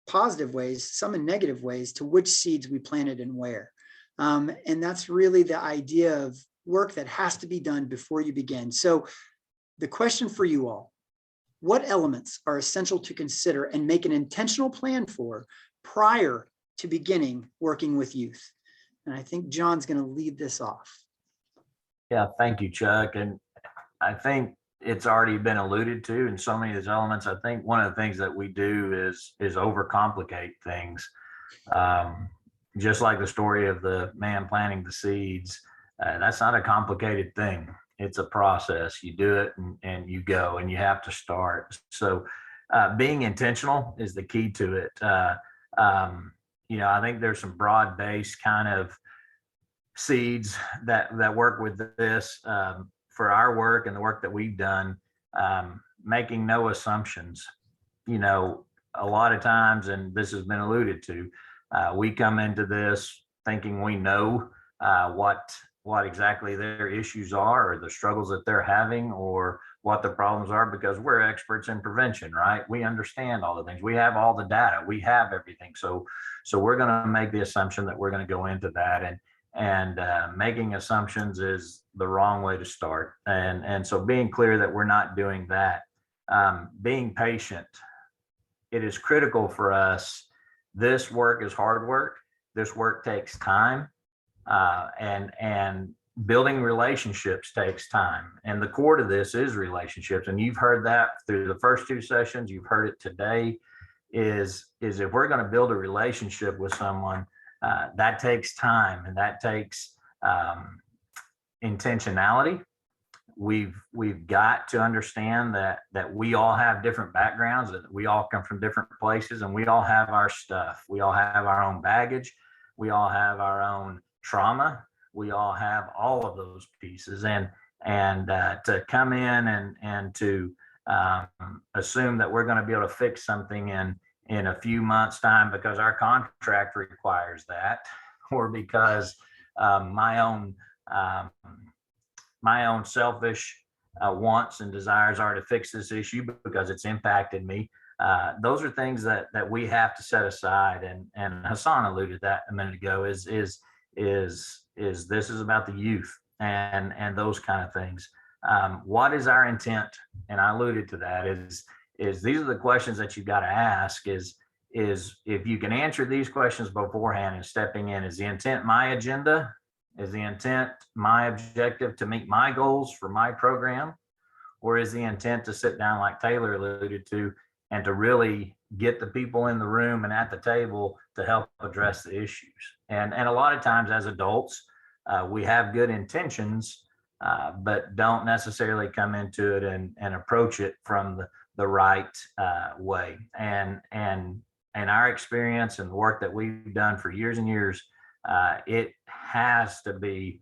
positive ways, some in negative ways, to which seeds we planted and where. And that's really the idea of work that has to be done before you begin. So the question for you all: what elements are essential to consider and make an intentional plan for prior to beginning working with youth? And I think John's going to lead this off. Yeah, thank you, Chuck. And I think it's already been alluded to in so many of these elements. I think one of the things that we do is overcomplicate things. Just like the story of the man planting the seeds, that's not a complicated thing. It's a process. You do it and you go, and you have to start. So being intentional is the key to it. You know, I think there's some broad-based kind of seeds that work with this. for our work and the work that we've done, making no assumptions. You know, a lot of times, and this has been alluded to, we come into this thinking we know what exactly their issues are, or the struggles that they're having, or what the problems are, because we're experts in prevention, right? We understand all the things. We have all the data. We have everything. So we're going to make the assumption that we're going to go into that, and making assumptions is the wrong way to start. And so being clear that we're not doing that, being patient, it is critical for us. This work is hard work. This work takes time, and building relationships takes time. And the core to this is relationships. And you've heard that through the first two sessions. You've heard it today. Is if we're going to build a relationship with someone, that takes time, and that takes intentionality. We've got to understand that we all have different backgrounds, that we all come from different places, and we all have our stuff. We all have our own baggage. We all have our own trauma. We all have all of those pieces, and to come in and to assume that we're going to be able to fix something in a few months' time because our contract requires that, or because my own selfish wants and desires are to fix this issue because it's impacted me. Those are things that we have to set aside. And Hassan alluded that a minute ago. Is this is about the youth and those kind of things. What is our intent? And I alluded to that. Is these are the questions that you've got to ask. Is if you can answer these questions beforehand and stepping in, is the intent my agenda? Is the intent my objective to meet my goals for my program? Or is the intent to sit down, like Taylor alluded to, and to really get the people in the room and at the table to help address the issues? And a lot of times as adults, we have good intentions, but don't necessarily come into it and approach it from the right way. And our experience and the work that we've done for years and years, it has to be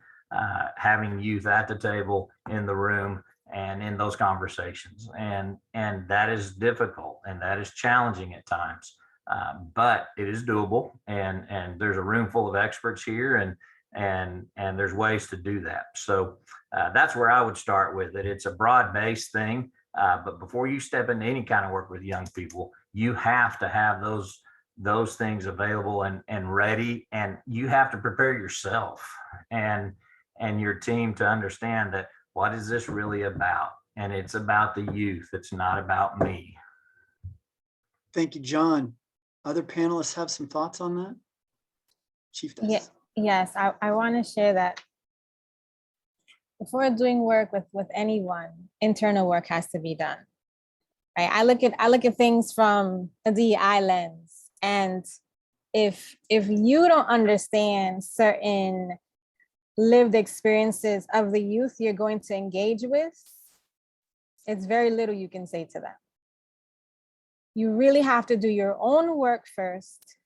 having youth at the table, in the room, and in those conversations. And that is difficult, and that is challenging at times, but it is doable. And there's a room full of experts here, and there's ways to do that. So that's where I would start with it. It's a broad-based thing, but before you step into any kind of work with young people, you have to have those things available and ready, and you have to prepare yourself and your team to understand that what is this really about? And it's about the youth. It's not about me. Thank you, John. Other panelists have some thoughts on that? Chieftaif. Yes, I want to share that before doing work with anyone, internal work has to be done. Right? I look at things from a DEI lens, and if you don't understand certain lived experiences of the youth you're going to engage with, it's very little you can say to them. You really have to do your own work first.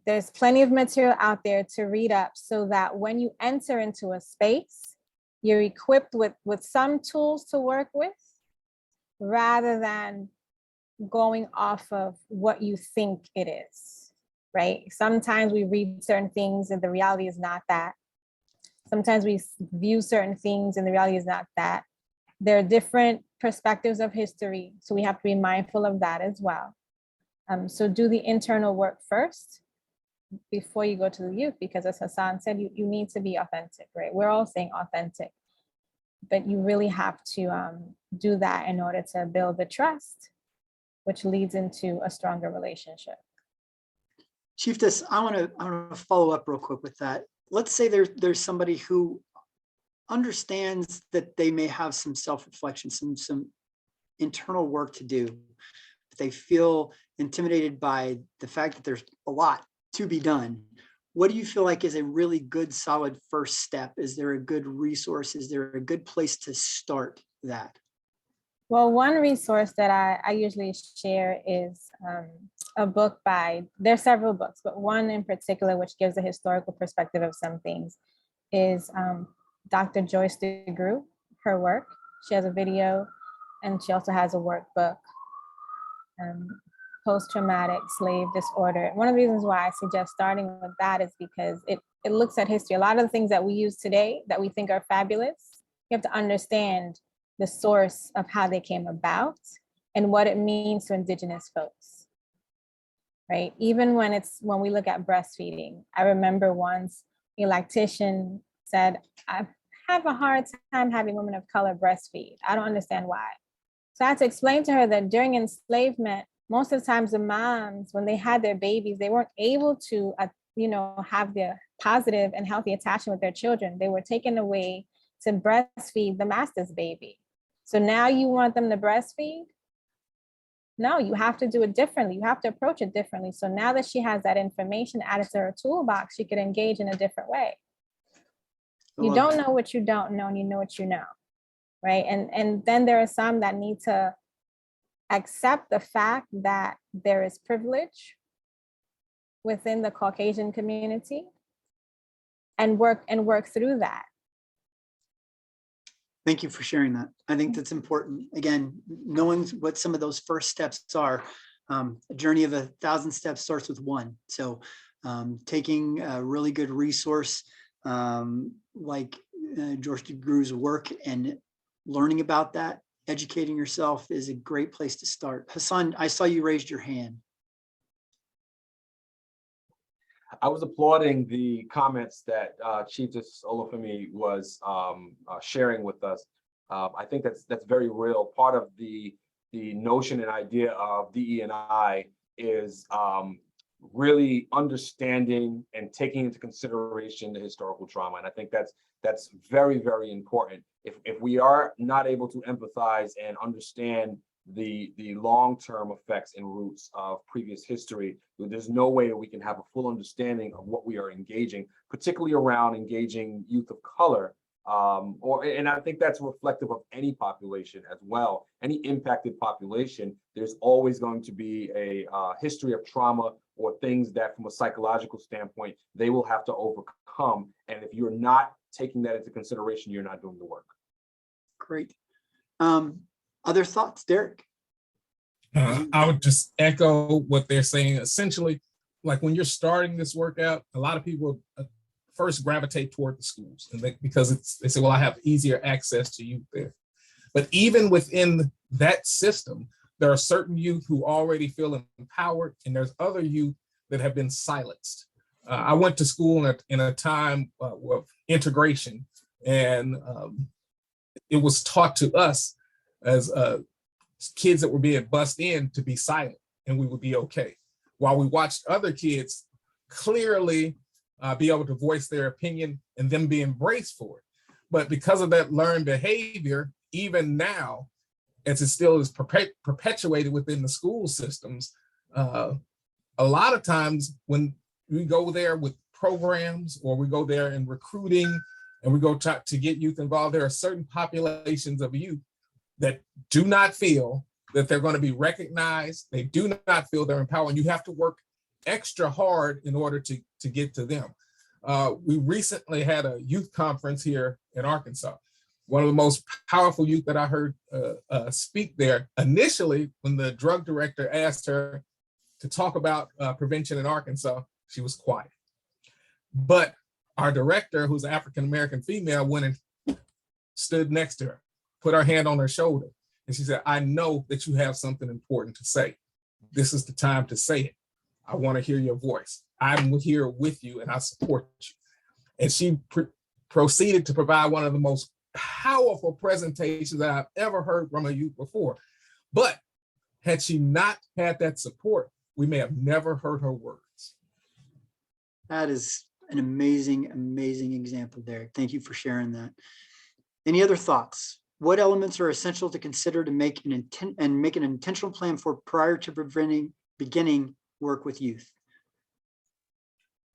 There's plenty of material out there to read up so that when you enter into a space, you're equipped with some tools to work with, rather than going off of what you think it is, right? Sometimes we read certain things and the reality is not that. Sometimes we view certain things and the reality is not that. There are different perspectives of history, so we have to be mindful of that as well. So do the internal work first before you go to the youth, because as Hassan said, you need to be authentic, right? We're all saying authentic, but you really have to do that in order to build the trust, which leads into a stronger relationship. Chieftaif, I want to follow up real quick with that. Let's say there's somebody who understands that they may have some self-reflection, some internal work to do, but they feel intimidated by the fact that there's a lot to be done. What do you feel like is a really good, solid first step? Is there a good resource? Is there a good place to start that? Well, one resource that I usually share is a book there's several books, but one in particular, which gives a historical perspective of some things, is Dr. Joyce DeGruy. her work. She has a video and she also has a workbook, post-traumatic slave disorder. One of the reasons why I suggest starting with that is because it looks at history. A lot of the things that we use today that we think are fabulous, you have to understand the source of how they came about and what it means to Indigenous folks, right? Even when we look at breastfeeding, I remember once a lactician said, I have a hard time having women of color breastfeed. I don't understand why. So I had to explain to her that during enslavement, most of the times the moms, when they had their babies, they weren't able to, have the positive and healthy attachment with their children. They were taken away to breastfeed the master's baby. So now you want them to breastfeed? No, you have to do it differently. You have to approach it differently. So now that she has that information added to her toolbox, she could engage in a different way. You don't know what you don't know, and you know what you know, right? And then there are some that need to accept the fact that there is privilege within the Caucasian community and work through that. Thank you for sharing that. I think that's important. Again, knowing what some of those first steps are. A journey of 1,000 steps starts with one. So taking a really good resource like George DeGrew's work and learning about that, educating yourself is a great place to start. Hassan, I saw you raised your hand. I was applauding the comments that Chieftaif Olufemi was sharing with us. I think that's very real. Part of the notion and idea of DE&I is really understanding and taking into consideration the historical trauma. And I think that's very, very important. If we are not able to empathize and understand the long-term effects and roots of previous history, there's no way that we can have a full understanding of what we are engaging, particularly around engaging youth of color. And I think that's reflective of any population as well. Any impacted population, there's always going to be a history of trauma or things that from a psychological standpoint, they will have to overcome. And if you're not taking that into consideration, you're not doing the work. Great. Other thoughts, Derek? I would just echo what they're saying. Essentially, like when you're starting this workout, a lot of people first gravitate toward the schools, and because they say, well, I have easier access to youth there. But even within that system, there are certain youth who already feel empowered, and there's other youth that have been silenced. I went to school in a time of integration, and it was taught to us as kids that were being bussed in to be silent, and we would be okay. While we watched other kids clearly be able to voice their opinion and them be embraced for it. But because of that learned behavior, even now, as it still is perpetuated within the school systems, a lot of times when we go there with programs or we go there in recruiting and we go to get youth involved, there are certain populations of youth that do not feel that they're going to be recognized. They do not feel they're empowered. And you have to work extra hard in order to get to them. We recently had a youth conference here in Arkansas. One of the most powerful youth that I heard speak there, initially when the drug director asked her to talk about prevention in Arkansas, she was quiet. But our director, who's an African-American female, went and stood next to her, put her hand on her shoulder. And she said, I know that you have something important to say. This is the time to say it. I want to hear your voice. I'm here with you and I support you. And she proceeded to provide one of the most powerful presentations that I've ever heard from a youth before. But had she not had that support, we may have never heard her words. That is an amazing, amazing example, Derek. Thank you for sharing that. Any other thoughts? What elements are essential to consider to make an intentional plan for prior to beginning work with youth?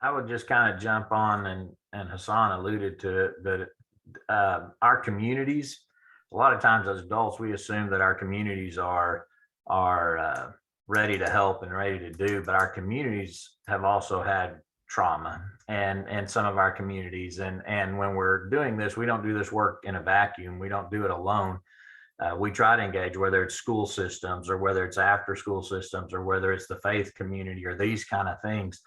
I would just kind of jump on, and Hassan alluded to it, but our communities, a lot of times as adults, we assume that our communities are ready to help and ready to do, but our communities have also had trauma and some of our communities. And when we're doing this, we don't do this work in a vacuum. We don't do it alone. We try to engage, whether it's school systems or whether it's after school systems or whether it's the faith community or these kind of things.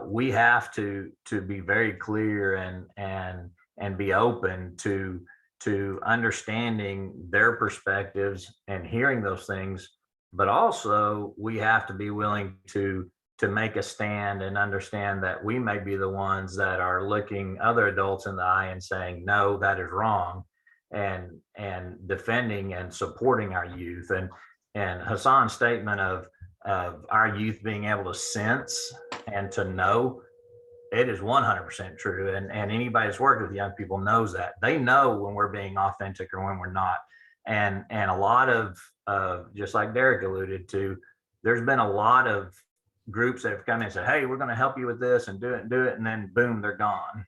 We have to be very clear and be open to understanding their perspectives and hearing those things. But also we have to be willing to make a stand and understand that we may be the ones that are looking other adults in the eye and saying, no, that is wrong, and defending and supporting our youth. And Hassan's statement of our youth being able to sense and to know, it is 100% true. And anybody that's worked with young people knows that. They know when we're being authentic or when we're not. And a lot of just like Derek alluded to, there's been a lot of groups that have come in and said, hey, we're going to help you with this and do it, and then boom, they're gone.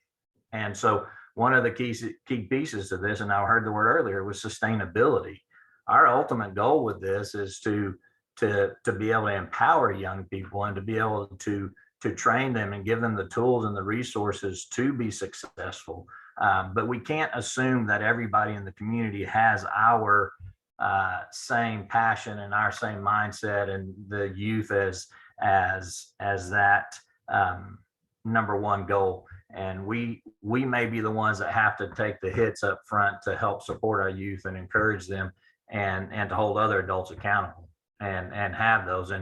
And so one of the key pieces to this, and I heard the word earlier, was sustainability. Our ultimate goal with this is to be able to empower young people and to be able to train them and give them the tools and the resources to be successful. But we can't assume that everybody in the community has our same passion and our same mindset and the youth as that number one goal. And we may be the ones that have to take the hits up front to help support our youth and encourage them and to hold other adults accountable and have those.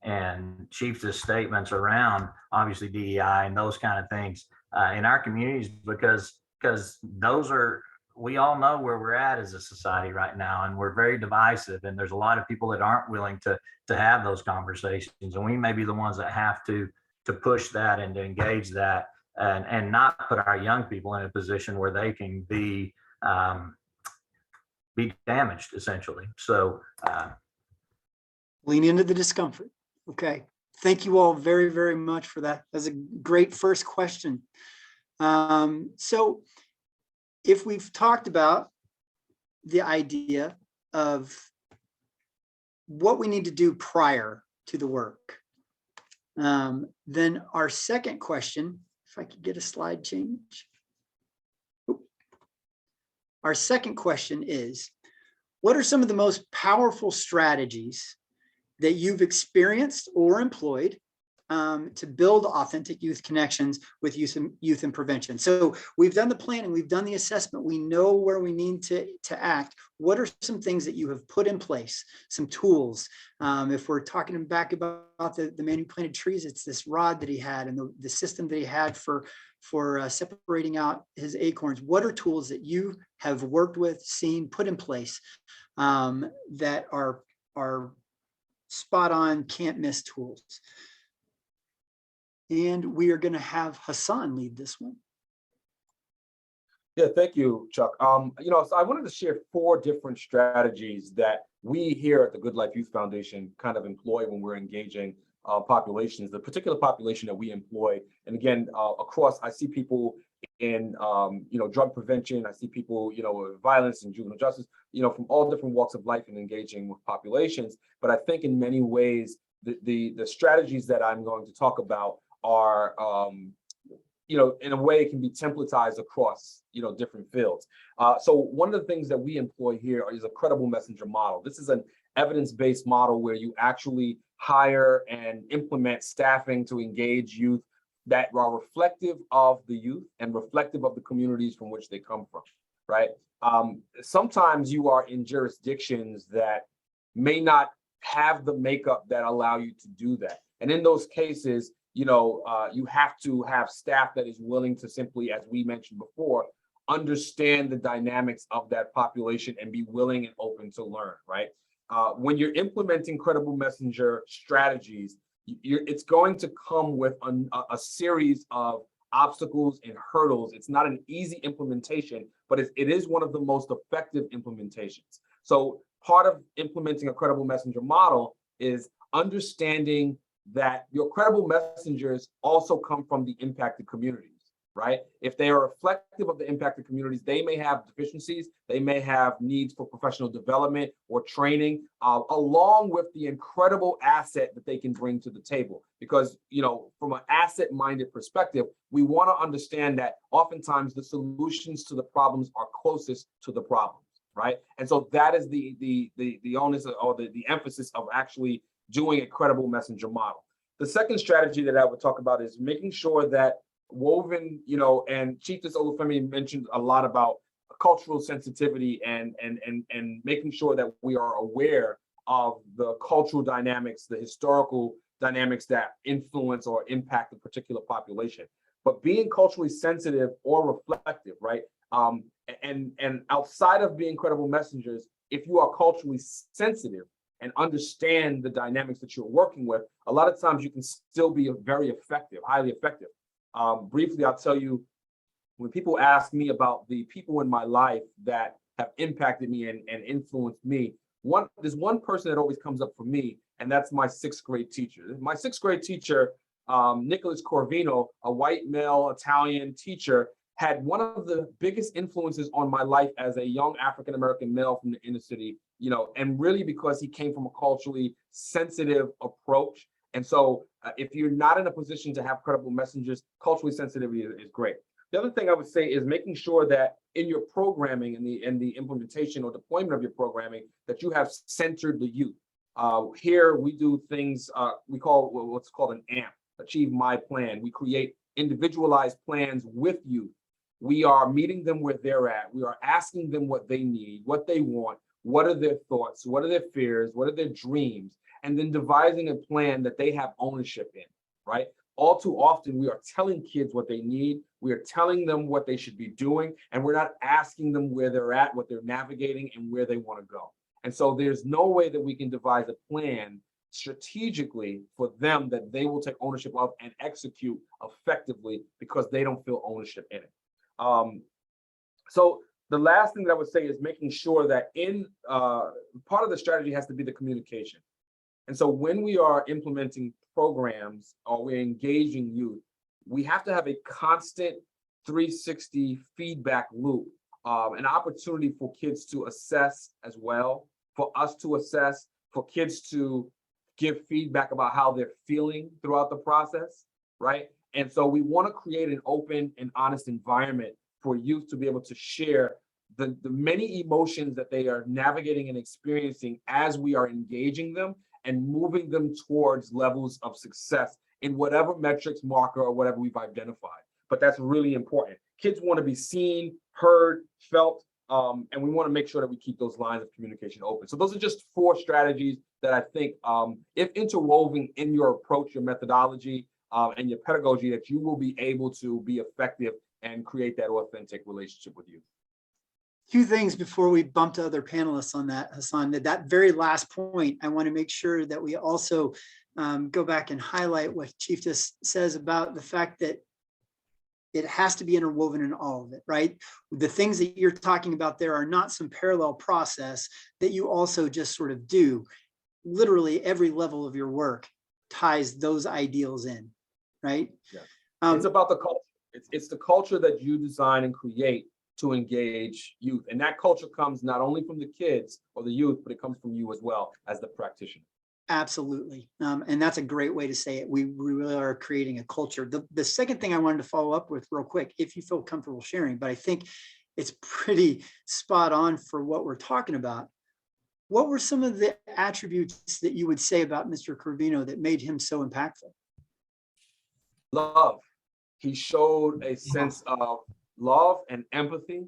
And Chief's statements around obviously DEI and those kind of things in our communities, because those are, we all know where we're at as a society right now, and we're very divisive, and there's a lot of people that aren't willing to have those conversations, and we may be the ones that have to push that and to engage that and not put our young people in a position where they can be damaged essentially. So lean into the discomfort. Okay. Thank you all very, very much for that. That's a great first question. So if we've talked about the idea of what we need to do prior to the work, then our second question, if I could get a slide change. Our second question is, what are some of the most powerful strategies that you've experienced or employed to build authentic youth connections with youth and prevention? So we've done the planning, we've done the assessment, we know where we need to act. What are some things that you have put in place, some tools? If we're talking back about the man who planted trees, it's this rod that he had and the system that he had for separating out his acorns. What are tools that you have worked with, seen, put in place that are spot on, can't miss tools? And we are going to have Hassan lead this one. Yeah, thank you, Chuck. So I wanted to share 4 different strategies that we here at the Good Life Youth Foundation kind of employ when we're engaging populations, the particular population that we employ. And again, across, I see people in, drug prevention. I see people, with violence and juvenile justice, from all different walks of life and engaging with populations. But I think in many ways, the strategies that I'm going to talk about are, in a way, can be templatized across, different fields. So one of the things that we employ here is a credible messenger model. This is an evidence-based model where you actually hire and implement staffing to engage youth that are reflective of the youth and reflective of the communities from which they come from, right? Sometimes you are in jurisdictions that may not have the makeup that allow you to do that. And in those cases, you have to have staff that is willing to simply, as we mentioned before, understand the dynamics of that population and be willing and open to learn, right? When you're implementing credible messenger strategies, it's going to come with a series of obstacles and hurdles. It's not an easy implementation, but it is one of the most effective implementations. So part of implementing a credible messenger model is understanding that your credible messengers also come from the impacted communities. right? If they are reflective of the impacted communities, they may have deficiencies, they may have needs for professional development or training, along with the incredible asset that they can bring to the table. Because, you know, from an asset-minded perspective, we want to understand that oftentimes the solutions to the problems are closest to the problems, right? And so that is the onus or the emphasis of actually doing a credible messenger model. The second strategy that I would talk about is making sure that woven, you know, and Chieftaif Olufemi mentioned a lot about cultural sensitivity and making sure that we are aware of the cultural dynamics, the historical dynamics that influence or impact a particular population. But being culturally sensitive or reflective, right? And outside of being credible messengers, if you are culturally sensitive and understand the dynamics that you're working with, a lot of times you can still be very effective, highly effective. Briefly, I'll tell you, when people ask me about the people in my life that have impacted me and influenced me, there's one person that always comes up for me, and that's my 6th grade teacher. My 6th grade teacher, Nicholas Corvino, a white male Italian teacher, had one of the biggest influences on my life as a young African-American male from the inner city, you know, and really because he came from a culturally sensitive approach. And so if you're not in a position to have credible messengers, culturally sensitivity is great. The other thing I would say is making sure that in your programming and the implementation or deployment of your programming, that you have centered the youth. Here we do things we call what's called an AMP, Achieve My Plan. We create individualized plans with youth. We are meeting them where they're at. We are asking them what they need, what they want, what are their thoughts, what are their fears, what are their dreams, and then devising a plan that they have ownership in, right? All too often, we are telling kids what they need. We are telling them what they should be doing, and we're not asking them where they're at, what they're navigating, and where they want to go. And so there's no way that we can devise a plan strategically for them that they will take ownership of and execute effectively because they don't feel ownership in it. So the last thing that I would say is making sure that in part of the strategy has to be the communication. And so when we are implementing programs or we're engaging youth, we have to have a constant 360 feedback loop, an opportunity for kids to assess as well, for us to assess, for kids to give feedback about how they're feeling throughout the process, right? And so we want to create an open and honest environment for youth to be able to share the many emotions that they are navigating and experiencing as we are engaging them and moving them towards levels of success in whatever metrics, marker, or whatever we've identified. But that's really important. Kids want to be seen, heard, felt, and we want to make sure that we keep those lines of communication open. So those are just 4 strategies that I think, if interwoven in your approach, your methodology, and your pedagogy, that you will be able to be effective and create that authentic relationship with you. 2 things before we bump to other panelists on that, Hassan. That very last point, I want to make sure that we also go back and highlight what Chieftaif says about the fact that it has to be interwoven in all of it, right? The things that you're talking about there are not some parallel process that you also just sort of do. Literally every level of your work ties those ideals in, right? Yeah. It's about the culture. It's the culture that you design and create to engage youth. And that culture comes not only from the kids or the youth, but it comes from you as well as the practitioner. Absolutely. And that's a great way to say it. We really are creating a culture. The second thing I wanted to follow up with real quick, if you feel comfortable sharing, but I think it's pretty spot on for what we're talking about. What were some of the attributes that you would say about Mr. Corvino that made him so impactful? Love. He showed a sense of love and empathy.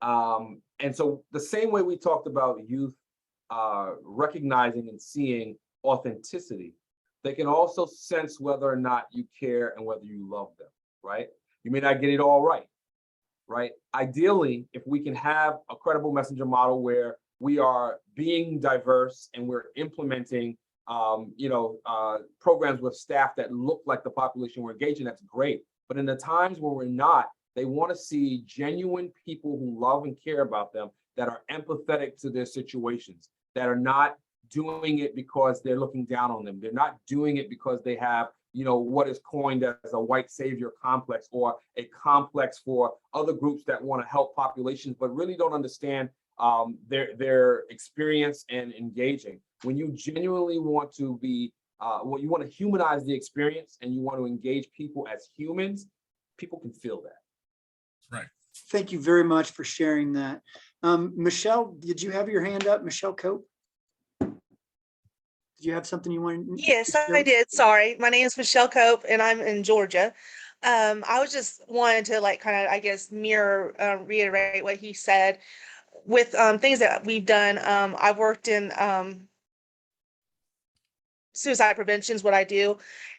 And so the same way we talked about youth recognizing and seeing authenticity, they can also sense whether or not you care and whether you love them, right? You may not get it all right, right? Ideally, if we can have a credible messenger model where we are being diverse and we're implementing programs with staff that look like the population we're engaging, that's great. But in the times where we're not, they want to see genuine people who love and care about them, that are empathetic to their situations, that are not doing it because they're looking down on them. They're not doing it because they have, what is coined as a white savior complex, or a complex for other groups that want to help populations, but really don't understand their experience and engaging. When you genuinely want to be, when you want to humanize the experience and you want to engage people as humans, people can feel that. Right. Thank you very much for sharing that. Michelle, did you have your hand up? Michelle Cope? Did you have something you wanted? Yes, I did. Sorry. My name is Michelle Cope and I'm in Georgia. I was just wanted to I guess, mirror, reiterate what he said with things that we've done. I've worked in suicide prevention is what I do.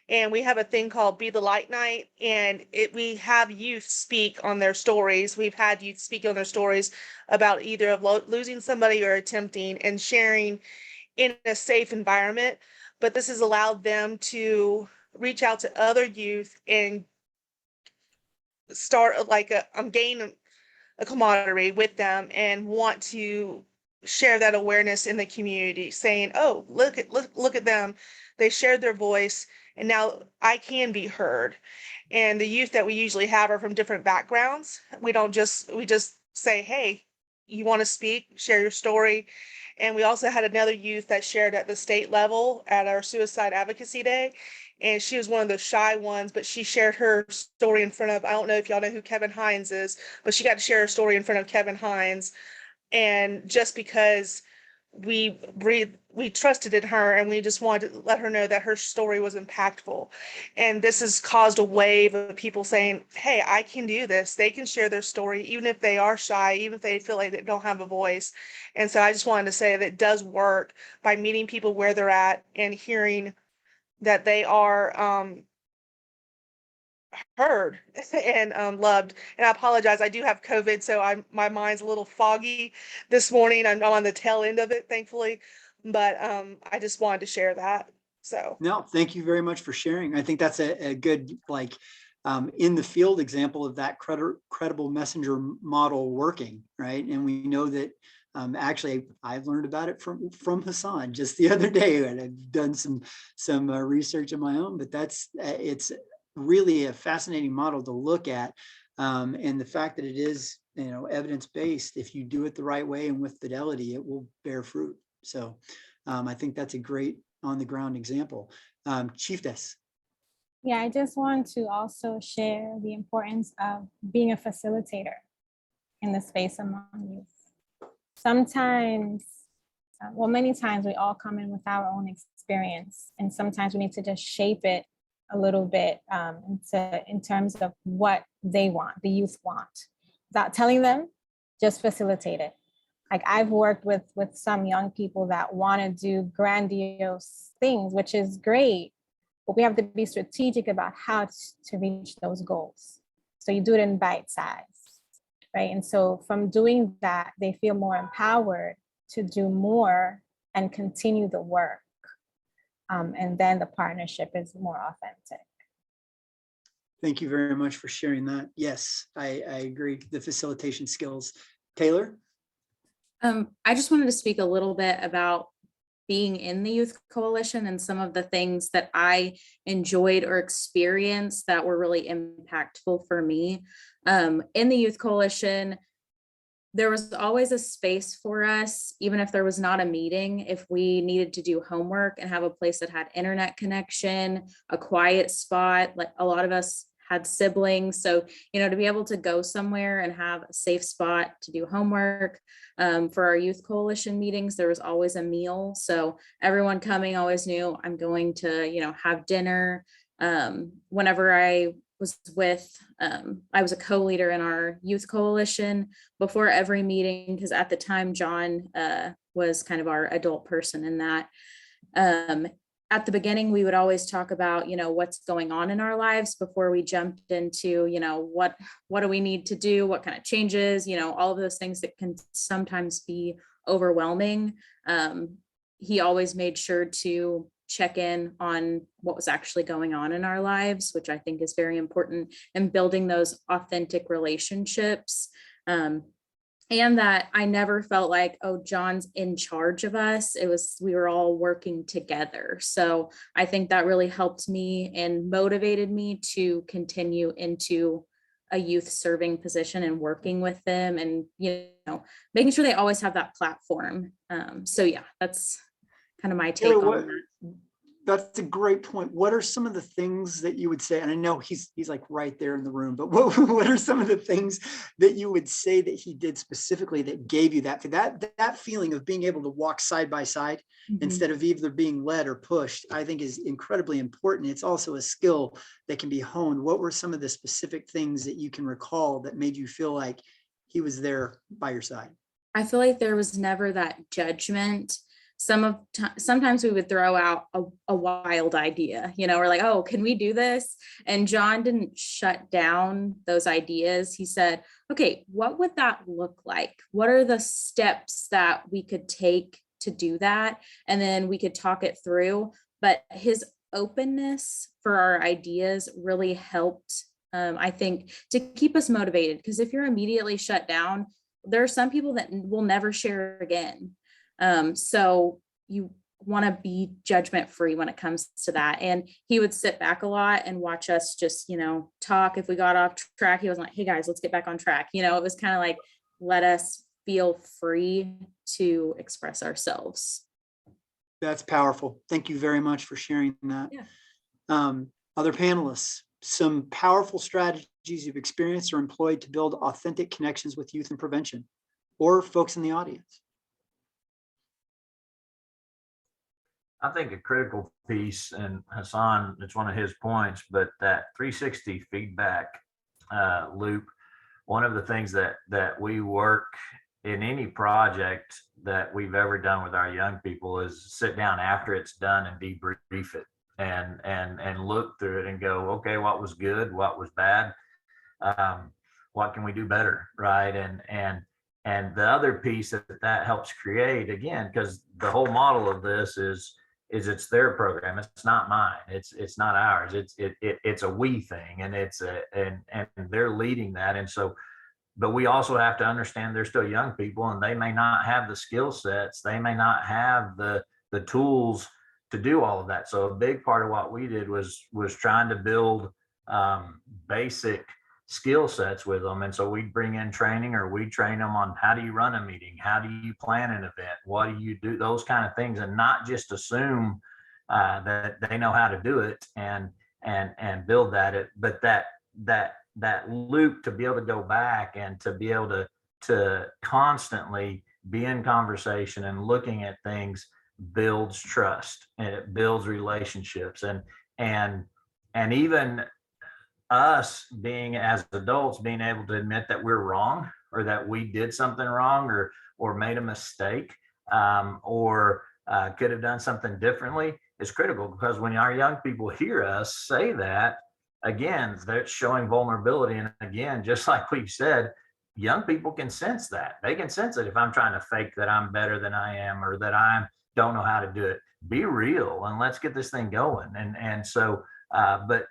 And we have a thing called Be the Light Night. And we have youth speak on their stories. We've had youth speak on their stories about either of losing somebody or attempting, and sharing in a safe environment. But this has allowed them to reach out to other youth and start gain a camaraderie with them, and want to share that awareness in the community, saying, oh, look at them. They shared their voice and now I can be heard. And the youth that we usually have are from different backgrounds. We just say, hey, you want to speak, share your story. And we also had another youth that shared at the state level at our Suicide Advocacy Day. And she was one of the shy ones, but she shared her story in front of, I don't know if y'all know who Kevin Hines is, but she got to share her story in front of Kevin Hines. And just because we trusted in her, and we just wanted to let her know that her story was impactful. And this has caused a wave of people saying, hey, I can do this. They can share their story, even if they are shy, even if they feel like they don't have a voice. And so I just wanted to say that it does work by meeting people where they're at and hearing that they are heard and loved. And I apologize, I do have COVID, so my mind's a little foggy this morning. I'm on the tail end of it, thankfully, but I just wanted to share that. So No, thank you very much for sharing. I think that's a good, in the field example of that credible messenger model working, right? And we know that actually I've learned about it from Hassan just the other day, and I've done some research of my own, but it's really a fascinating model to look at. And the fact that it is, evidence-based, if you do it the right way and with fidelity, it will bear fruit. So I think that's a great on the ground example. Chieftaif. Yeah, I just want to also share the importance of being a facilitator in the space among youth. Sometimes, many times we all come in with our own experience, and sometimes we need to just shape it a little bit in terms of what they want, the youth want. Without telling them, just facilitate it. Like, I've worked with some young people that want to do grandiose things, which is great, but we have to be strategic about how to reach those goals. So you do it in bite size, right? And so from doing that, they feel more empowered to do more and continue the work. And then the partnership is more authentic. Thank you very much for sharing that. Yes, I agree. The facilitation skills. Taylor? I just wanted to speak a little bit about being in the Youth Coalition and some of the things that I enjoyed or experienced that were really impactful for me. In the Youth Coalition, there was always a space for us, even if there was not a meeting, if we needed to do homework and have a place that had internet connection, a quiet spot. Like, a lot of us had siblings. So, to be able to go somewhere and have a safe spot to do homework. For our Youth Coalition meetings, there was always a meal. So everyone coming always knew I'm going to, have dinner. Whenever I was I was a co-leader in our Youth Coalition before every meeting, because at the time, John was kind of our adult person in that. At the beginning, we would always talk about, what's going on in our lives before we jumped into, what do we need to do? What kind of changes, all of those things that can sometimes be overwhelming. He always made sure to check in on what was actually going on in our lives, which I think is very important, and building those authentic relationships. and that I never felt like, oh, John's in charge of us. We were all working together. So I think that really helped me and motivated me to continue into a youth serving position and working with them, and, making sure they always have that platform. So yeah, that's kind of my take on that. That's a great point. What are some of the things that you would say? And I know he's like right there in the room, but what are some of the things that you would say that he did specifically that gave you that feeling of being able to walk side by side instead of either being led or pushed? I think is incredibly important. It's also a skill that can be honed. What were some of the specific things that you can recall that made you feel like he was there by your side? I feel like there was never that judgment. Sometimes we would throw out a wild idea, we're like, oh, can we do this? And John didn't shut down those ideas. He said, okay, what would that look like? What are the steps that we could take to do that? And then we could talk it through. But his openness for our ideas really helped, I think, to keep us motivated. Because if you're immediately shut down, there are some people that will never share again. So you want to be judgment free when it comes to that. And he would sit back a lot and watch us just, talk. If we got off track, he was like, hey guys, let's get back on track. It was kind of like, let us feel free to express ourselves. That's powerful. Thank you very much for sharing that. Yeah. Other panelists, some powerful strategies you've experienced or employed to build authentic connections with youth and prevention, or folks in the audience. I think a critical piece, and Hassan, it's one of his points, but that 360 feedback loop, one of the things that we work in any project that we've ever done with our young people is sit down after it's done and debrief it and look through it and go, okay, what was good, what was bad, what can we do better, right? And the other piece that helps create, again, because the whole model of this is it's their program. It's not mine. It's not ours. It's a we thing, and and they're leading that. And so, but we also have to understand they're still young people, and they may not have the skill sets. They may not have the tools to do all of that. So a big part of what we did was trying to build basic skill sets with them. And so we'd bring in training, or we'd train them on how do you run a meeting? How do you plan an event? What do you do? Those kind of things, and not just assume that they know how to do it and build that. But that loop to be able to go back and to be able to constantly be in conversation and looking at things builds trust, and it builds relationships, and even us being as adults being able to admit that we're wrong, or that we did something wrong, or made a mistake, or could have done something differently is critical, because when our young people hear us say that, again, they're showing vulnerability. And again, just like we've said, young people can sense that. They can sense it if I'm trying to fake that I'm better than I am, or that I don't know how to do it. Be real and let's get this thing going. And so, but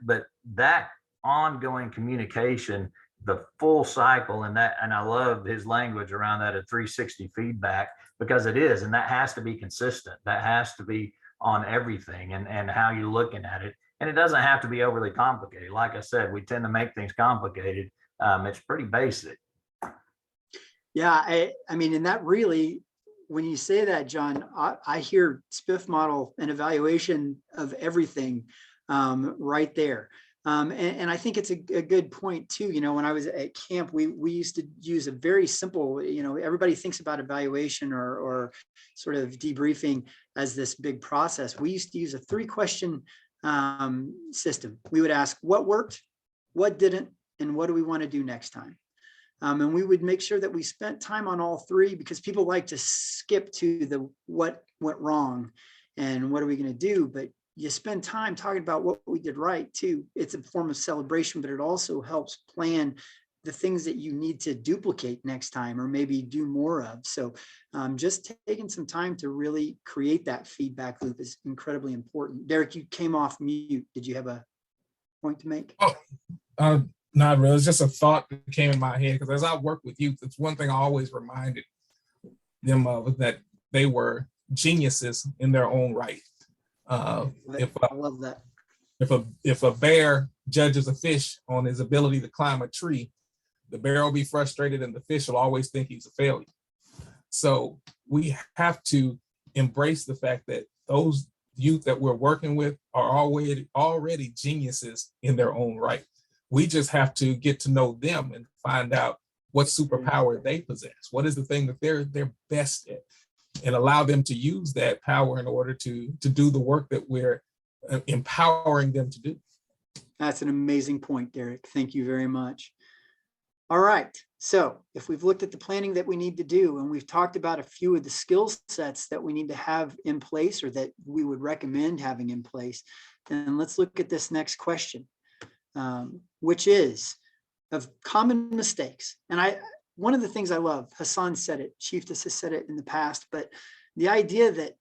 that ongoing communication, the full cycle, and I love his language around that, a 360 feedback, because it is, and that has to be consistent. That has to be on everything and how you're looking at it. And it doesn't have to be overly complicated. Like I said, we tend to make things complicated. It's pretty basic. Yeah, I mean, and that really, when you say that, John, I hear SPIF model and evaluation of everything right there. And I think it's a good point too. When I was at camp, we used to use a very simple, everybody thinks about evaluation or sort of debriefing as this big process. We used to use a 3-question system. We would ask what worked, what didn't, and what do we want to do next time? And we would make sure that we spent time on all 3, because people like to skip to the what went wrong and what are we going to do. But you spend time talking about what we did right too. It's a form of celebration, but it also helps plan the things that you need to duplicate next time, or maybe do more of. So just taking some time to really create that feedback loop is incredibly important. Derek, you came off mute. Did you have a point to make? Oh, Not really. It's just a thought that came in my head because as I work with youth, it's one thing I always reminded them of, that they were geniuses in their own right. If I love that. if a bear judges a fish on his ability to climb a tree, the bear will be frustrated and the fish will always think he's a failure. So we have to embrace the fact that those youth that we're working with are already geniuses in their own right. We just have to get to know them and find out what superpower they possess. What is the thing that they're best at, and allow them to use that power in order to do the work that we're empowering them to do. That's an amazing point, Derek. Thank you very much. All right. So if we've looked at the planning that we need to do, and we've talked about a few of the skill sets that we need to have in place, or that we would recommend having in place, then let's look at this next question, which is of common mistakes. And one of the things I love, Hassan said it, Chieftaif has said it in the past, but the idea that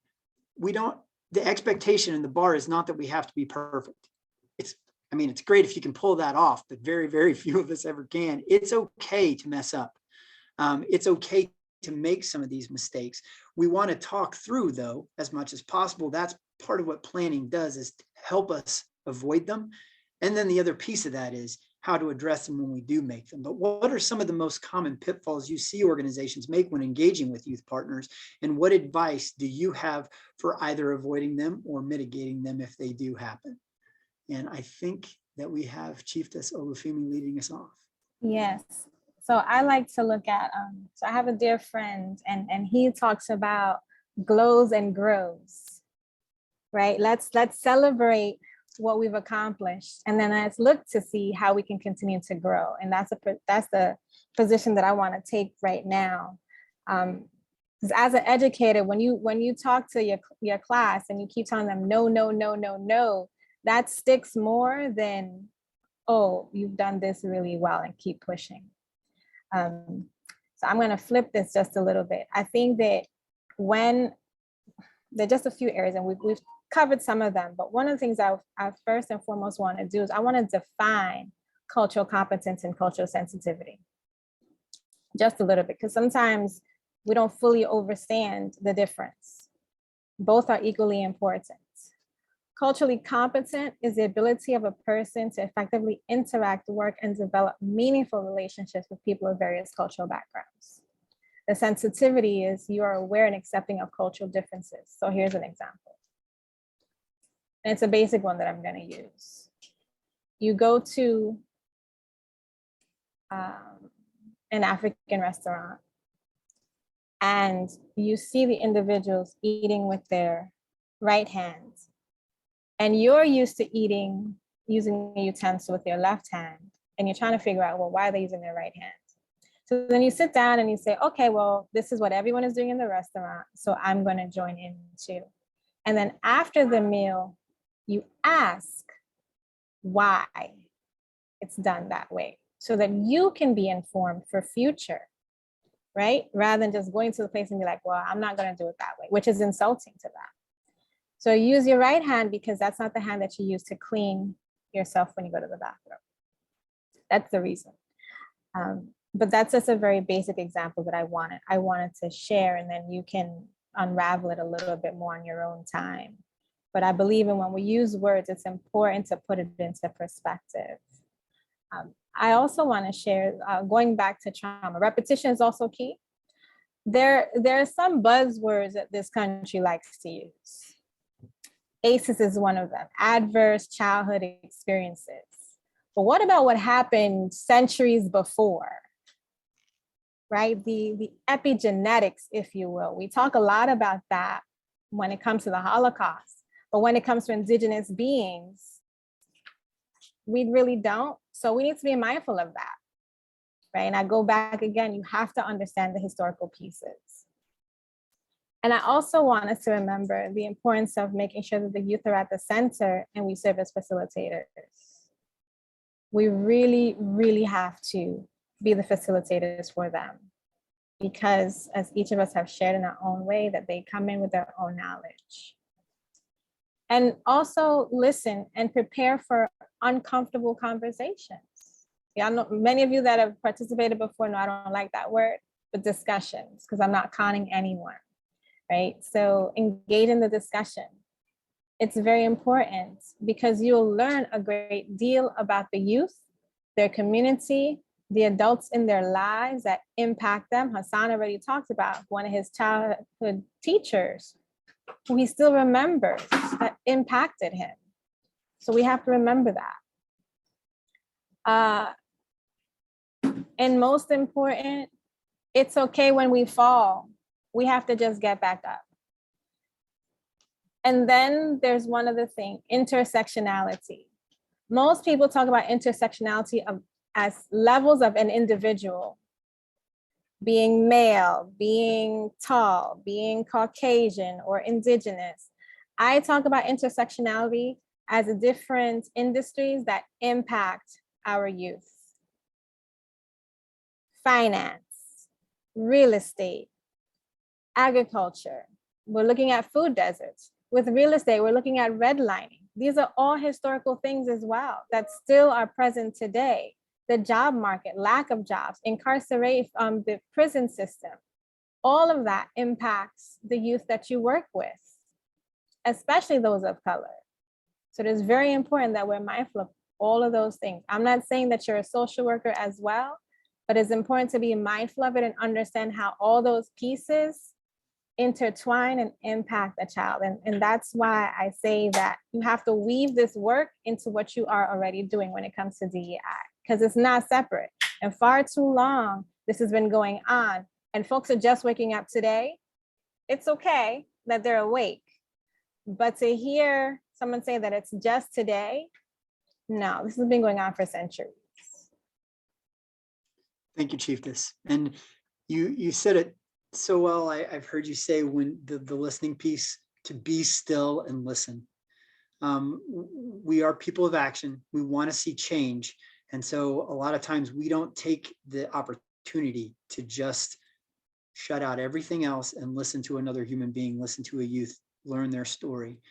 the expectation and the bar is not that we have to be perfect. It's great if you can pull that off, but very, very few of us ever can. It's okay to mess up. It's okay to make some of these mistakes. We want to talk through, though, as much as possible. That's part of what planning does, is to help us avoid them. And then the other piece of that is how to address them when we do make them. But what are some of the most common pitfalls you see organizations make when engaging with youth partners? And what advice do you have for either avoiding them or mitigating them if they do happen? And I think that we have Chieftaif Olufemi leading us off. Yes. So I like to look at, so I have a dear friend and he talks about glows and grows, right? Let's celebrate what we've accomplished, and then let's look to see how we can continue to grow. And that's the position that I want to take right now. Because as an educator, when you talk to your class and you keep telling them no, no, no, no, no, that sticks more than, oh, you've done this really well, and keep pushing. So I'm going to flip this just a little bit. I think that when there are just a few areas, and we've covered some of them, but one of the things I first and foremost want to do is I want to define cultural competence and cultural sensitivity just a little bit, because sometimes we don't fully understand the difference. Both are equally important. Culturally competent is the ability of a person to effectively interact, work, and develop meaningful relationships with people of various cultural backgrounds. The sensitivity is you are aware and accepting of cultural differences. So here's an example. And it's a basic one that I'm going to use. You go to an African restaurant and you see the individuals eating with their right hand. And you're used to eating using a utensil with your left hand, and you're trying to figure out, well, why are they using their right hand? So then you sit down and you say, okay, well, this is what everyone is doing in the restaurant, so I'm going to join in too. And then after the meal, you ask why it's done that way, so that you can be informed for future, right? Rather than just going to the place and be like, well, I'm not going to do it that way, which is insulting to them. So use your right hand because that's not the hand that you use to clean yourself when you go to the bathroom. That's the reason. But that's just a very basic example that I wanted to share, and then you can unravel it a little bit more on your own time. But I believe in when we use words, it's important to put it into perspective. I also want to share, going back to trauma, repetition is also key. There are some buzzwords that this country likes to use. ACEs is one of them, adverse childhood experiences. But what about what happened centuries before, right? The epigenetics, if you will. We talk a lot about that when it comes to the Holocaust, but when it comes to indigenous beings, we really don't. So we need to be mindful of that, right? And I go back again, you have to understand the historical pieces. And I also want us to remember the importance of making sure that the youth are at the center and we serve as facilitators. We really, really have to be the facilitators for them, because as each of us have shared in our own way, that they come in with their own knowledge. And also listen and prepare for uncomfortable conversations. Y'all know, many of you that have participated before know I don't like that word, but discussions, because I'm not conning anyone, right? So engage in the discussion. It's very important because you'll learn a great deal about the youth, their community, the adults in their lives that impact them. Hassan already talked about one of his childhood teachers who he still remembers that impacted him. So we have to remember that. And most important, it's okay when we fall. We have to just get back up. And then there's one other thing, intersectionality. Most people talk about intersectionality as levels of an individual, being male, being tall, being Caucasian or indigenous. I talk about intersectionality as the different industries that impact our youth. Finance, real estate, agriculture. We're looking at food deserts. With real estate, we're looking at redlining. These are all historical things as well that still are present today. The job market, lack of jobs, incarceration, the prison system, all of that impacts the youth that you work with, especially those of color. So it is very important that we're mindful of all of those things. I'm not saying that you're a social worker as well, but it's important to be mindful of it and understand how all those pieces intertwine and impact a child. And that's why I say that you have to weave this work into what you are already doing when it comes to DEI, because it's not separate. And far too long, this has been going on and folks are just waking up today. It's okay that they're awake, but to hear someone say that it's just today, no, this has been going on for centuries. Thank you, Chieftaif. And you said it so well. I've heard you say when the listening piece, to be still and listen. We are people of action. We want to see change. And so a lot of times we don't take the opportunity to just shut out everything else and listen to another human being, listen to a youth, learn their story.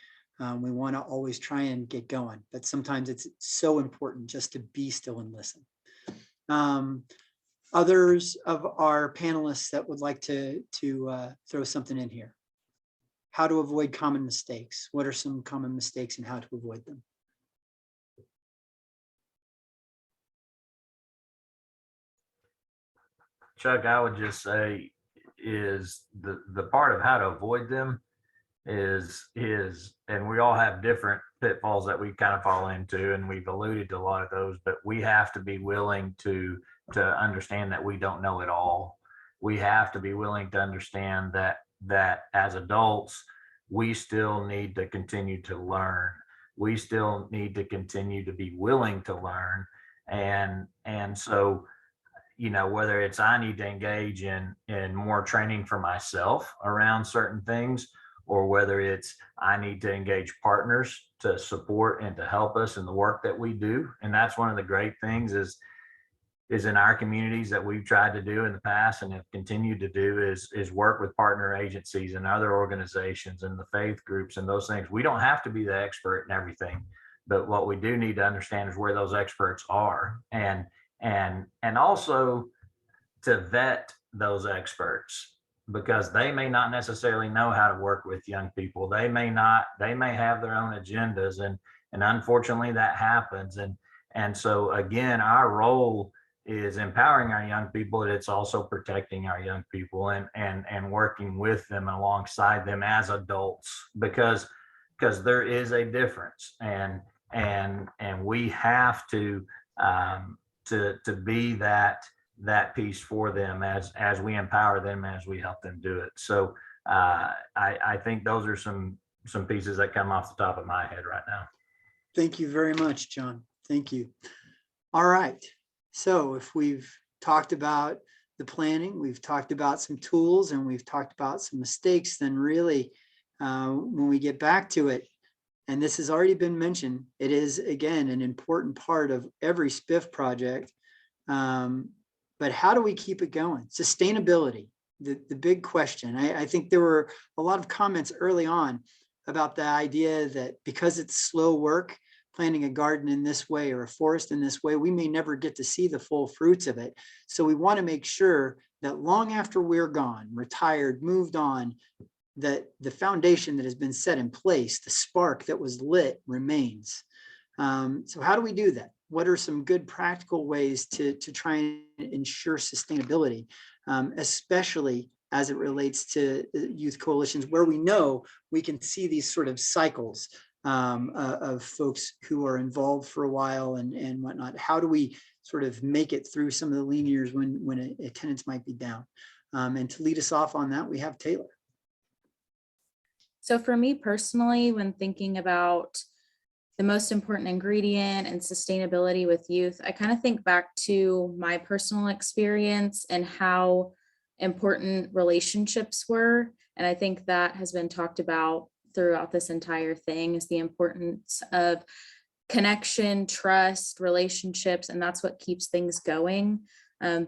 We want to always try and get going, but sometimes it's so important just to be still and listen. Others of our panelists that would like to throw something in here. How to avoid common mistakes. What are some common mistakes and how to avoid them? Chuck, I would just say is the part of how to avoid them is, and we all have different pitfalls that we kind of fall into, and we've alluded to a lot of those, but we have to be willing to understand that we don't know it all. We have to be willing to understand that as adults, we still need to continue to learn. We still need to continue to be willing to learn. And so, you know, whether it's I need to engage in more training for myself around certain things, or whether it's I need to engage partners to support and to help us in the work that we do. And that's one of the great things is in our communities that we've tried to do in the past and have continued to do is work with partner agencies and other organizations and the faith groups and those things. We don't have to be the expert in everything, but what we do need to understand is where those experts are, and also to vet those experts, because they may not necessarily know how to work with young people. They may have their own agendas, and unfortunately that happens. And so again, our role is empowering our young people, and it's also protecting our young people and working with them alongside them as adults, because there is a difference, and we have to be that piece for them as we empower them, as we help them do it. So I think those are some pieces that come off the top of my head right now. Thank you very much, John. Thank you. All right. So if we've talked about the planning, we've talked about some tools, and we've talked about some mistakes, then really when we get back to it, and this has already been mentioned, it is, again, an important part of every SPIF project. But how do we keep it going? Sustainability, the big question. I think there were a lot of comments early on about the idea that because it's slow work, planting a garden in this way or a forest in this way, we may never get to see the full fruits of it. So we want to make sure that long after we're gone, retired, moved on, that the foundation that has been set in place, the spark that was lit, remains. So how do we do that? What are some good practical ways to try and ensure sustainability, especially as it relates to youth coalitions, where we know we can see these sort of cycles of folks who are involved for a while and whatnot? How do we sort of make it through some of the lean years when attendance might be down? And to lead us off on that, we have Taylor. So for me personally, when thinking about the most important ingredient and sustainability with youth, I kind of think back to my personal experience and how important relationships were. And I think that has been talked about throughout this entire thing, is the importance of connection, trust, relationships, and that's what keeps things going.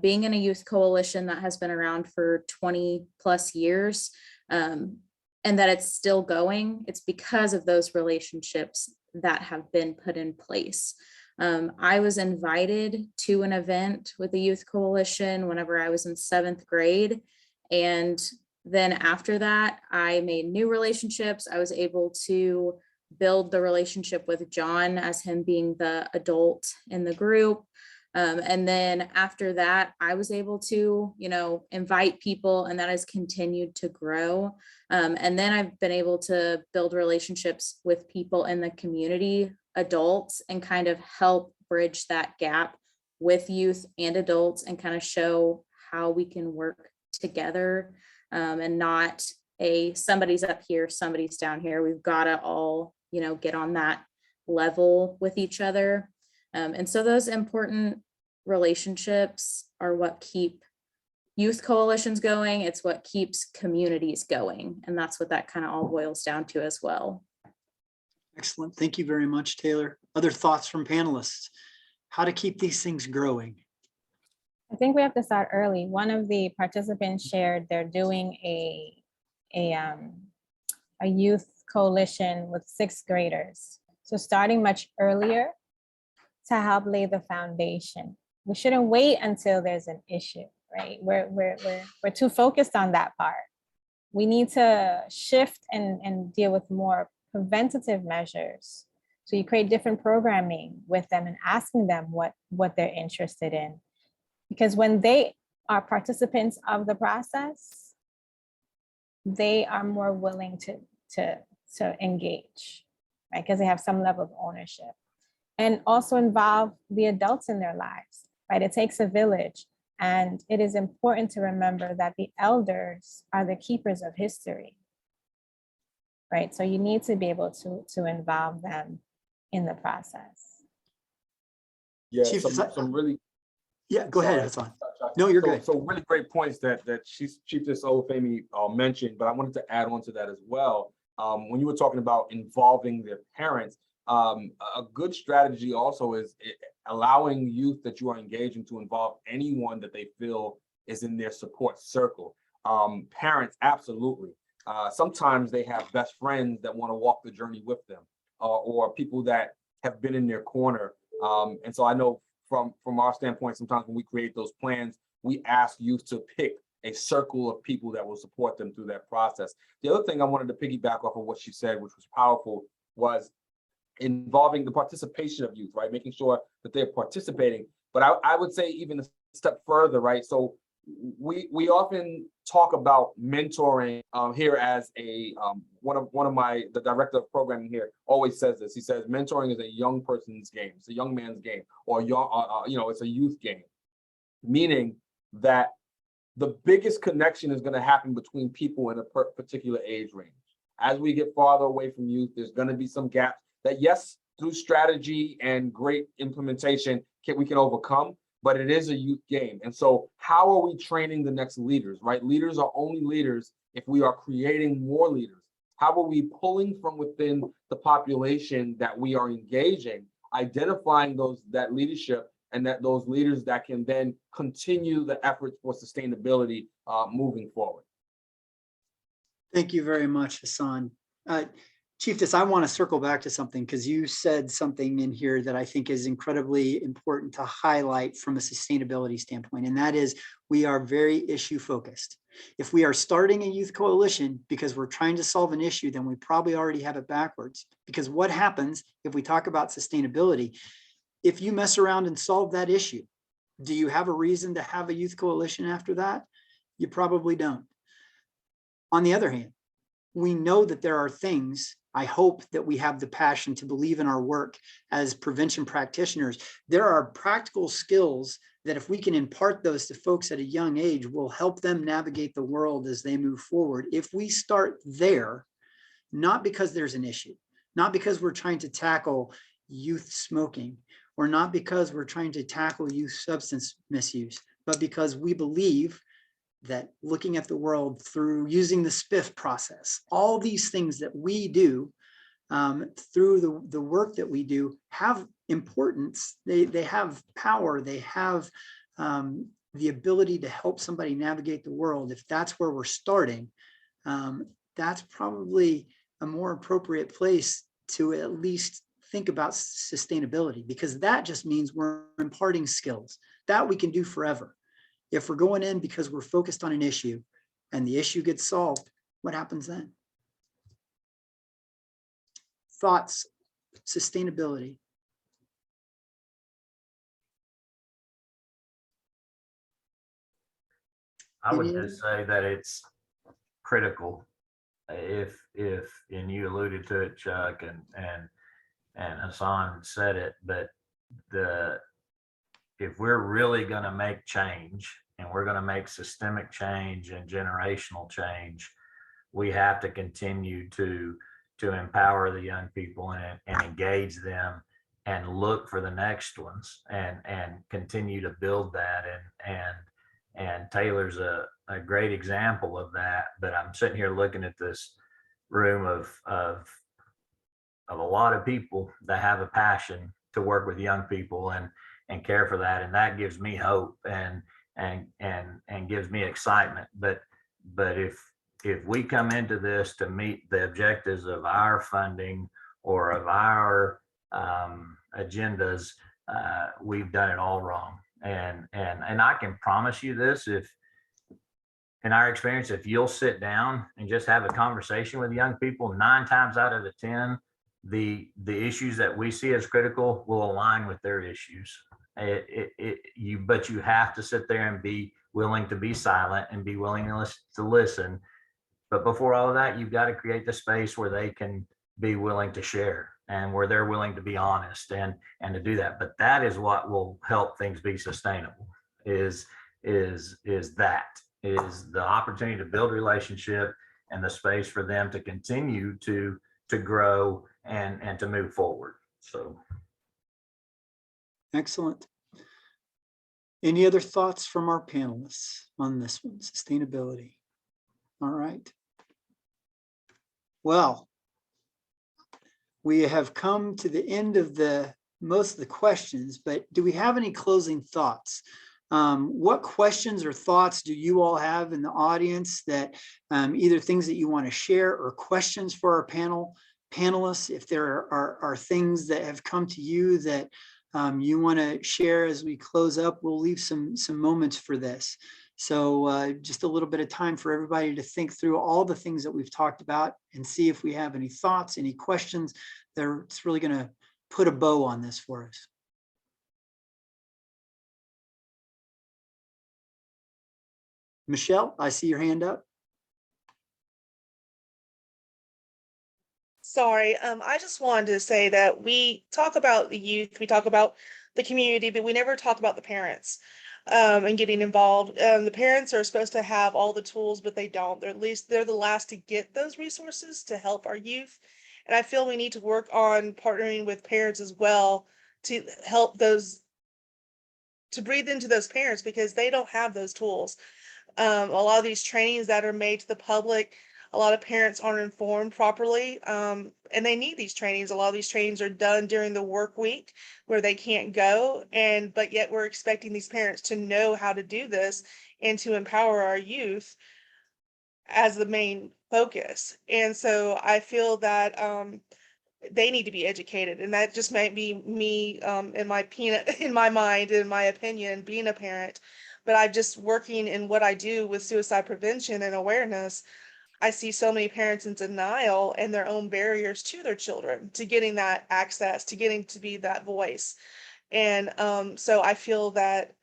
Being in a youth coalition that has been around for 20 plus years, and that it's still going, it's because of those relationships that have been put in place. I was invited to an event with the youth coalition whenever I was in 7th grade. And then after that, I made new relationships. I was able to build the relationship with John as him being the adult in the group. And then after that, I was able to, invite people, and that has continued to grow. And then I've been able to build relationships with people in the community, adults, and kind of help bridge that gap with youth and adults and kind of show how we can work together, and not somebody's up here, somebody's down here. We've got to all, get on that level with each other. And so those important relationships are what keep youth coalitions going. It's what keeps communities going. And that's what that kind of all boils down to as well. Excellent. Thank you very much, Taylor. Other thoughts from panelists? How to keep these things growing? I think we have to start early. One of the participants shared they're doing a youth coalition with 6th graders. So starting much earlier to help lay the foundation. We shouldn't wait until there's an issue, right? We're too focused on that part. We need to shift and deal with more preventative measures. So you create different programming with them and asking them what they're interested in. Because when they are participants of the process, they are more willing to engage, right? Because they have some level of ownership. And also involve the adults in their lives, right? It takes a village. And it is important to remember that the elders are the keepers of history, right? So you need to be able to involve them in the process. Yeah, Chief, some really. Yeah, go ahead, Hassan. No, you're good. So really great points that Chieftaif Olufemi mentioned, but I wanted to add on to that as well. When you were talking about involving their parents, a good strategy also is allowing youth that you are engaging to involve anyone that they feel is in their support circle. Parents, absolutely. Sometimes they have best friends that want to walk the journey with them, or people that have been in their corner. And so I know from our standpoint, sometimes when we create those plans, we ask youth to pick a circle of people that will support them through that process. The other thing I wanted to piggyback off of what she said, which was powerful, was involving the participation of youth, right? Making sure that they're participating. But I would say even a step further, right? So we often talk about mentoring here as a the director of programming here always says this. He says mentoring is a young person's game. It's a young man's game, or it's a youth game, meaning that the biggest connection is going to happen between people in a particular age range. As we get farther away from youth, there's going to be some gaps that, yes, through strategy and great implementation, we can overcome, but it is a youth game. And so how are we training the next leaders, right? Leaders are only leaders if we are creating more leaders. How are we pulling from within the population that we are engaging, identifying that leadership, and those leaders that can then continue the efforts for sustainability moving forward? Thank you very much, Hassan. Chieftaif, I want to circle back to something because you said something in here that I think is incredibly important to highlight from a sustainability standpoint, and that is we are very issue focused. If we are starting a youth coalition because we're trying to solve an issue, then we probably already have it backwards. Because what happens if we talk about sustainability? If you mess around and solve that issue, do you have a reason to have a youth coalition after that? You probably don't. On the other hand, we know that there are things, I hope that we have the passion to believe in our work as prevention practitioners. There are practical skills that if we can impart those to folks at a young age will help them navigate the world as they move forward. If we start there, not because there's an issue, not because we're trying to tackle youth smoking, or not because we're trying to tackle youth substance misuse, but because we believe that looking at the world through using the SPIF process, all these things that we do through the work that we do have importance. They have power. They have the ability to help somebody navigate the world. If that's where we're starting, that's probably a more appropriate place to at least think about sustainability, because that just means we're imparting skills that we can do forever. If we're going in because we're focused on an issue and the issue gets solved, what happens then? Thoughts, sustainability. I would just say that it's critical. If and you alluded to it, Chuck, and Hassan said it, but if we're really going to make change, and we're going to make systemic change and generational change, we have to continue to empower the young people and engage them and look for the next ones and continue to build that. And Taylor's a great example of that. But I'm sitting here looking at this room of a lot of people that have a passion to work with young people and care for that, and that gives me hope and gives me excitement. But if we come into this to meet the objectives of our funding or of our agendas, we've done it all wrong. And I can promise you this: if in our experience, if you'll sit down and just have a conversation with young people, 9 times out of the 10, the issues that we see as critical will align with their issues. But you have to sit there and be willing to be silent and be willing to listen. But before all of that, you've got to create the space where they can be willing to share and where they're willing to be honest and to do that. But that is what will help things be sustainable, is the opportunity to build relationship and the space for them to continue to grow and to move forward. So. Excellent. Any other thoughts from our panelists on this one, sustainability? All right. Well, we have come to the end of most of the questions, but do we have any closing thoughts? What questions or thoughts do you all have in the audience that either things that you want to share or questions for our panelists? If there are things that have come to you that you want to share as we close up, we'll leave some moments for this. So just a little bit of time for everybody to think through all the things that we've talked about and see if we have any thoughts, any questions that's really going to put a bow on this for us. Michelle, I see your hand up. Sorry, I just wanted to say that we talk about the youth, we talk about the community, but we never talk about the parents and getting involved. The parents are supposed to have all the tools, but they don't. They're the last to get those resources to help our youth. And I feel we need to work on partnering with parents as well to help those, to breathe into those parents, because they don't have those tools. A lot of these trainings that are made to the public, a lot of parents aren't informed properly, and they need these trainings. A lot of these trainings are done during the work week where they can't go, but yet we're expecting these parents to know how to do this and to empower our youth as the main focus. And so I feel that they need to be educated, and that just might be me in my in my mind, in my opinion, being a parent. But I just working in what I do with suicide prevention and awareness, I see so many parents in denial and their own barriers to their children, to getting that access, to getting to be that voice. And so I feel that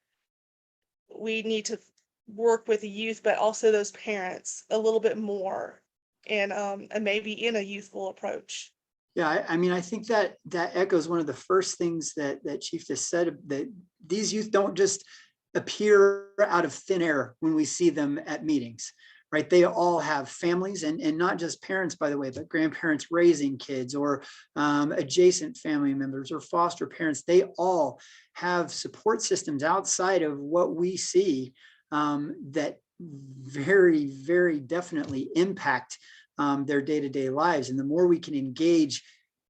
we need to work with the youth, but also those parents a little bit more, and maybe in a youthful approach. Yeah, I mean, I think that echoes one of the first things that Chieftaif said, that these youth don't just appear out of thin air when we see them at meetings, right? They all have families, and not just parents, by the way, but grandparents raising kids, or adjacent family members, or foster parents. They all have support systems outside of what we see that very, very definitely impact their day-to-day lives. And the more we can engage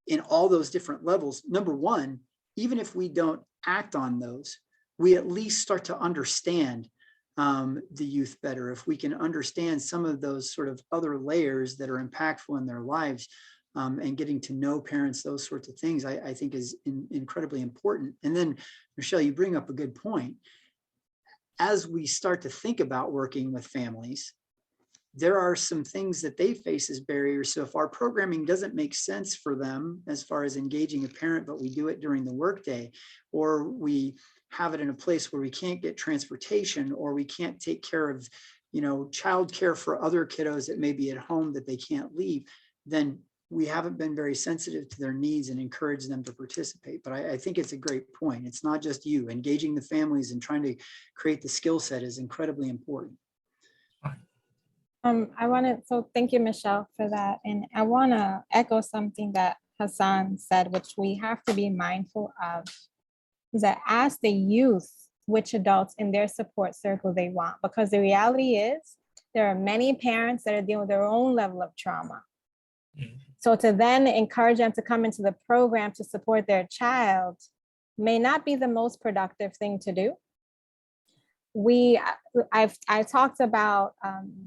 in all those different levels, number one, even if we don't act on those, we at least start to understand the youth better. If we can understand some of those sort of other layers that are impactful in their lives, and getting to know parents, those sorts of things, I think is incredibly important. And then, Michelle, you bring up a good point. As we start to think about working with families, there are some things that they face as barriers. So if our programming doesn't make sense for them as far as engaging a parent, but we do it during the workday, or we have it in a place where we can't get transportation, or we can't take care of, childcare for other kiddos that may be at home that they can't leave, then we haven't been very sensitive to their needs and encourage them to participate. But I think it's a great point. It's not just you. Engaging the families and trying to create the skill set is incredibly important. So thank you, Michelle, for that. And I want to echo something that Hassan said, which we have to be mindful of, is that ask the youth which adults in their support circle they want, because the reality is there are many parents that are dealing with their own level of trauma. So to then encourage them to come into the program to support their child may not be the most productive thing to do. I talked about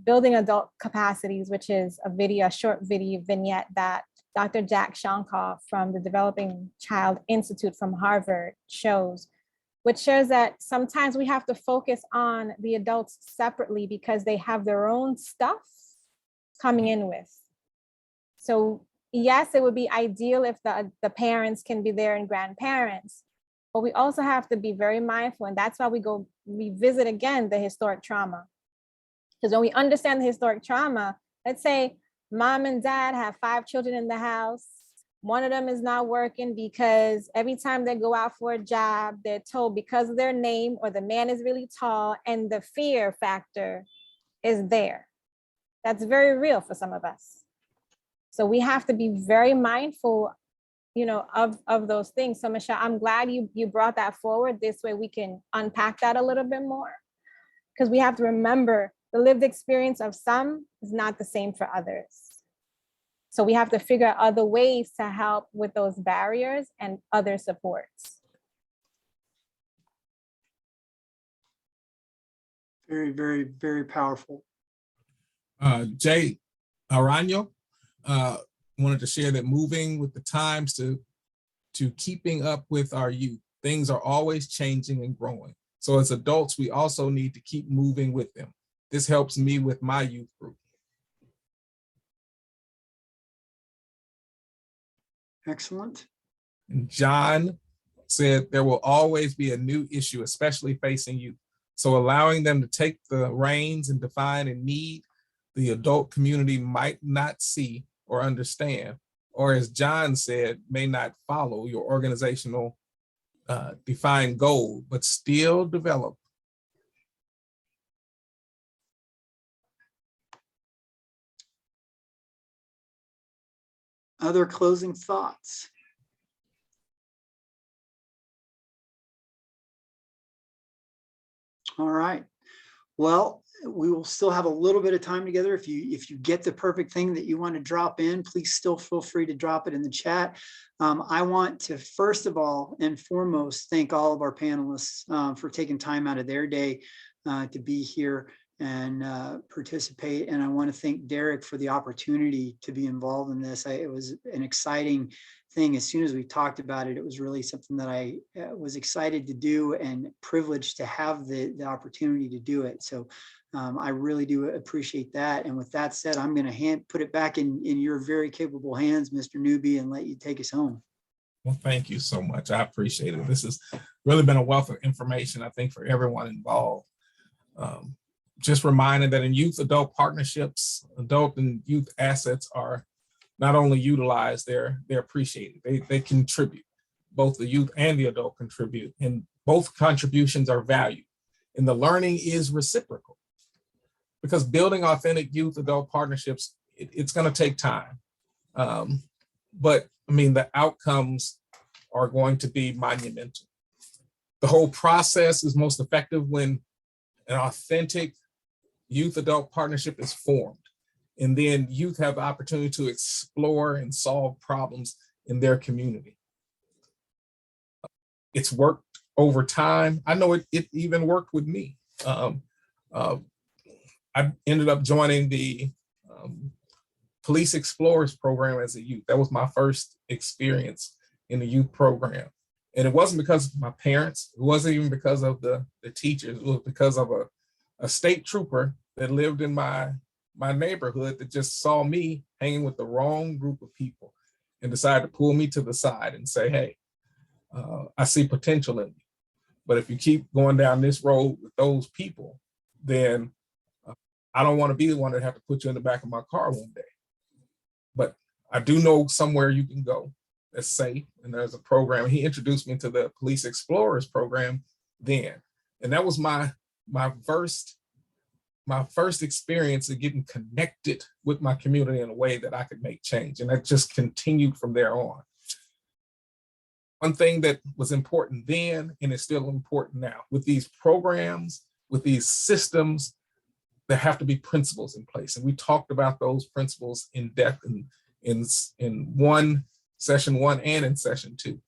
building adult capacities, which is a short video vignette that Dr. Jack Shonkoff from the Developing Child Institute from Harvard shows, which shows that sometimes we have to focus on the adults separately because they have their own stuff coming in with. So yes, it would be ideal if the parents can be there and grandparents, but we also have to be very mindful. And that's why we go revisit again the historic trauma. Because when we understand the historic trauma, let's say mom and dad have 5 children in the house. One of them is not working because every time they go out for a job, they're told because of their name or the man is really tall, and the fear factor is there. That's very real for some of us. So we have to be very mindful, of those things. So Michelle, I'm glad you brought that forward. This way we can unpack that a little bit more, because we have to remember the lived experience of some is not the same for others. So we have to figure out other ways to help with those barriers and other supports. Very, very, very powerful. Jay Arano wanted to share that moving with the times to keeping up with our youth, things are always changing and growing. So as adults, we also need to keep moving with them. This helps me with my youth group. Excellent. And John said there will always be a new issue, especially facing youth. So allowing them to take the reins and define a need the adult community might not see or understand, or as John said, may not follow your organizational defined goal, but still develop. Other closing thoughts? All right. Well, we will still have a little bit of time together. If you get the perfect thing that you want to drop in, please still feel free to drop it in the chat. I want to first of all and foremost thank all of our panelists for taking time out of their day to be here and participate. And I want to thank Derek for the opportunity to be involved in this. It was an exciting thing. As soon as we talked about it, it was really something that I was excited to do and privileged to have the opportunity to do it. So I really do appreciate that. And with that said, I'm going to put it back in your very capable hands, Mr. Newby, and let you take us home. Well, thank you so much. I appreciate it. This has really been a wealth of information, I think, for everyone involved. Just reminding that in youth adult partnerships, adult and youth assets are not only utilized, they're appreciated. They contribute. Both the youth and the adult contribute, and both contributions are valued. And the learning is reciprocal, because building authentic youth adult partnerships, it's going to take time. But I mean, the outcomes are going to be monumental. The whole process is most effective when an authentic youth adult partnership is formed. And then youth have the opportunity to explore and solve problems in their community. It's worked over time. I know it even worked with me. I ended up joining the Police Explorers program as a youth. That was my first experience in the youth program. And it wasn't because of my parents. It wasn't even because of the teachers. It was because of a state trooper that lived in my neighborhood that just saw me hanging with the wrong group of people and decided to pull me to the side and say, hey, I see potential in you. But if you keep going down this road with those people, then I don't want to be the one that have to put you in the back of my car one day. But I do know somewhere you can go that's safe, and there's a program. He introduced me to the Police Explorers program then. And that was my first experience of getting connected with my community in a way that I could make change. And that just continued from there on. One thing that was important then, and is still important now, with these programs, with these systems, there have to be principles in place. And we talked about those principles in depth in session one and in session two.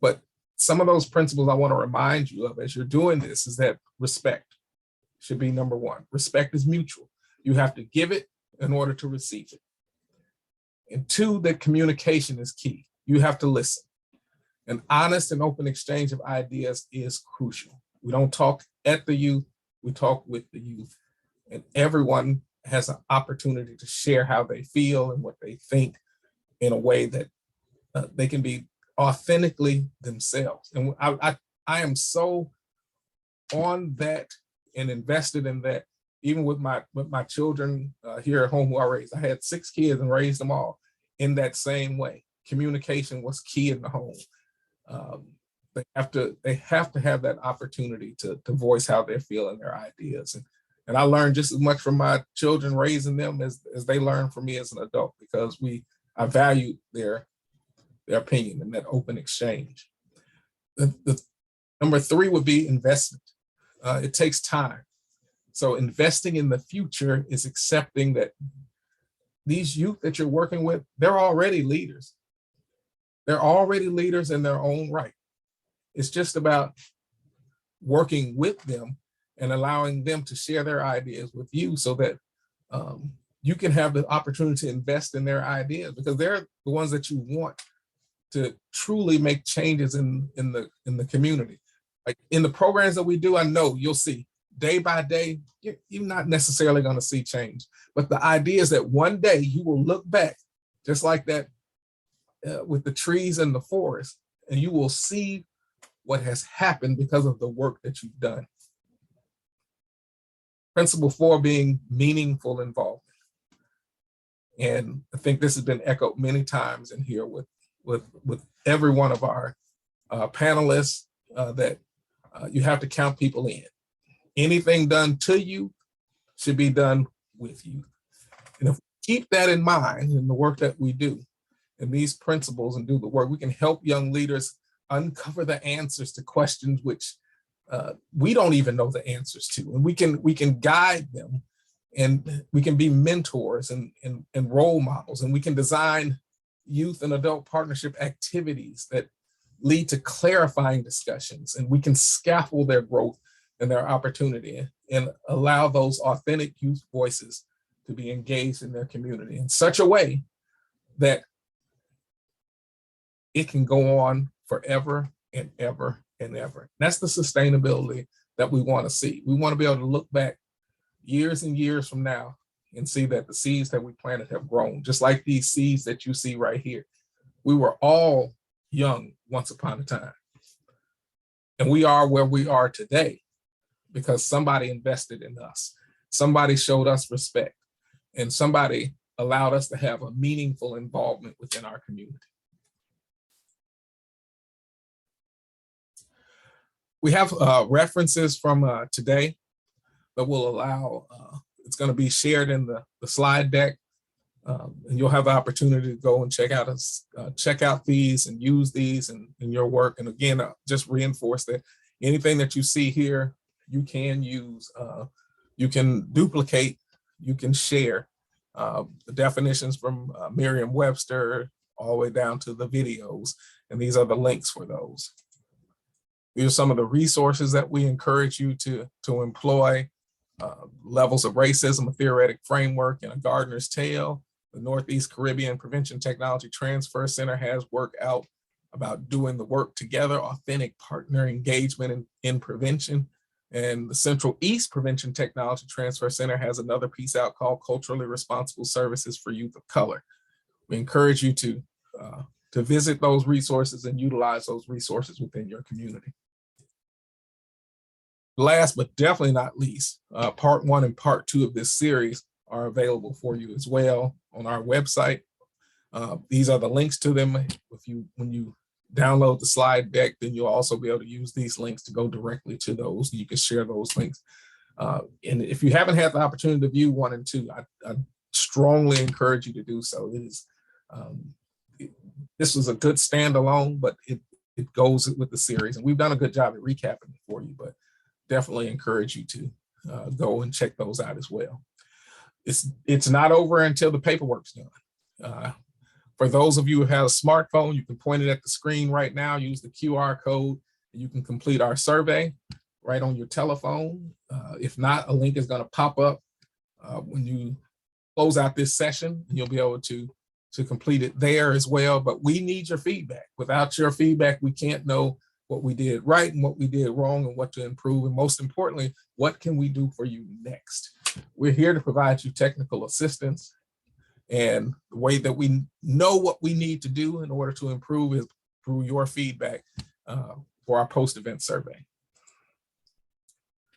But some of those principles I want to remind you of as you're doing this is that respect should be number one. Respect is mutual. You have to give it in order to receive it. And two, that communication is key. You have to listen. An honest and open exchange of ideas is crucial. We don't talk at the youth, we talk with the youth. And everyone has an opportunity to share how they feel and what they think in a way that they can be authentically themselves. And I am so on that and invested in that, even with my children here at home who I raised. I had 6 kids and raised them all in that same way. Communication was key in the home. They have to have that opportunity to voice how they're feeling, their ideas. And I learned just as much from my children raising them as they learn from me as an adult, because I value their opinion and that open exchange. The number 3 would be investment. It takes time. So investing in the future is accepting that these youth that you're working with, they're already leaders. They're already leaders in their own right. It's just about working with them and allowing them to share their ideas with you so that you can have the opportunity to invest in their ideas, because they're the ones that you want to truly make changes in the community. Like in the programs that we do, I know you'll see day by day, you're not necessarily going to see change, but the idea is that one day you will look back just like that with the trees in the forest, and you will see what has happened because of the work that you've done. Principle 4 being meaningful involvement. And I think this has been echoed many times in here with every one of our panelists, that you have to count people in. Anything done to you should be done with you. And if we keep that in mind in the work that we do, and these principles, and do the work, we can help young leaders uncover the answers to questions which we don't even know the answers to. And we can guide them, and we can be mentors and role models, and we can design youth and adult partnership activities that lead to clarifying discussions, and we can scaffold their growth and their opportunity. and allow those authentic youth voices to be engaged in their community in such a way that it can go on forever and ever and ever. That's the sustainability that we want to see. We want to be able to look back years and years from now and see that the seeds that we planted have grown, just like these seeds that you see right here. We were all young once upon a time. And we are where we are today because somebody invested in us. Somebody showed us respect, and somebody allowed us to have a meaningful involvement within our community. We have references from today that will allow, it's going to be shared in the slide deck, and you'll have the opportunity to go and check out these and use these in your work. And again, just reinforce that anything that you see here, you can use, you can duplicate, you can share. The definitions from Merriam-Webster all the way down to the videos, and these are the links for those. These are some of the resources that we encourage you to employ. Levels of Racism, a Theoretic Framework, and A Gardener's Tale. The Northeast Caribbean Prevention Technology Transfer Center has work out about doing the work together, authentic partner engagement in prevention. And the Central East Prevention Technology Transfer Center has another piece out called Culturally Responsible Services for Youth of Color. We encourage you to visit those resources and utilize those resources within your community. Last but definitely not least, part 1 and part 2 of this series are available for you as well on our website. These are the links to them. When you download the slide deck, then you'll also be able to use these links to go directly to those. You can share those links. And if you haven't had the opportunity to view 1 and 2, I strongly encourage you to do so. This was a good standalone, but it goes with the series. And we've done a good job at recapping it for you, but definitely encourage you to go and check those out as well. It's not over until the paperwork's done. For those of you who have a smartphone, you can point it at the screen right now, use the QR code, and you can complete our survey right on your telephone. If not, a link is going to pop up when you close out this session, and you'll be able to complete it there as well. But we need your feedback. Without your feedback, we can't know what we did right and what we did wrong and what to improve. And most importantly, what can we do for you next? We're here to provide you technical assistance. And the way that we know what we need to do in order to improve is through your feedback for our post-event survey.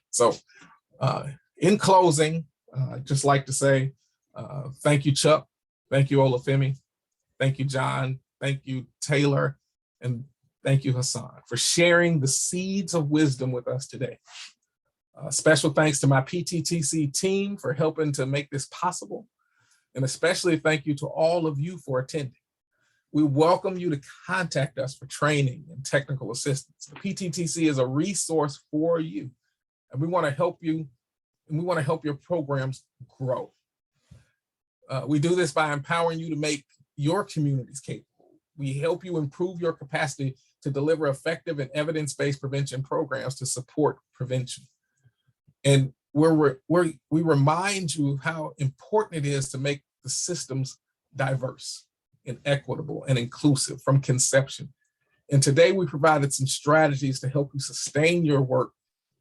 So in closing, I'd just like to say thank you, Chuck. Thank you, Olufemi. Thank you, John. Thank you, Taylor. And thank you, Hassan, for sharing the seeds of wisdom with us today. Special thanks to my PTTC team for helping to make this possible. And especially thank you to all of you for attending. We welcome you to contact us for training and technical assistance. The PTTC is a resource for you, and we want to help you, and we want to help your programs grow. We do this by empowering you to make your communities capable. We help you improve your capacity to deliver effective and evidence-based prevention programs to support prevention. And we remind you how important it is to make the systems diverse and equitable and inclusive from conception. And today we provided some strategies to help you sustain your work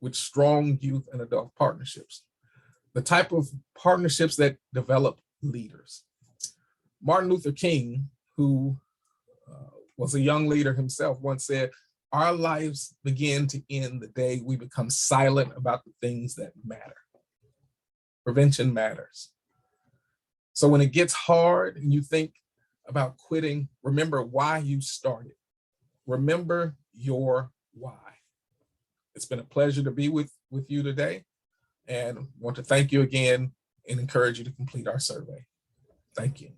with strong youth and adult partnerships, the type of partnerships that develop leaders. Martin Luther King, who was a young leader himself, once said, "Our lives begin to end the day we become silent about the things that matter." Prevention matters. So when it gets hard and you think about quitting, remember why you started. Remember your why. It's been a pleasure to be with you today, and want to thank you again and encourage you to complete our survey. Thank you.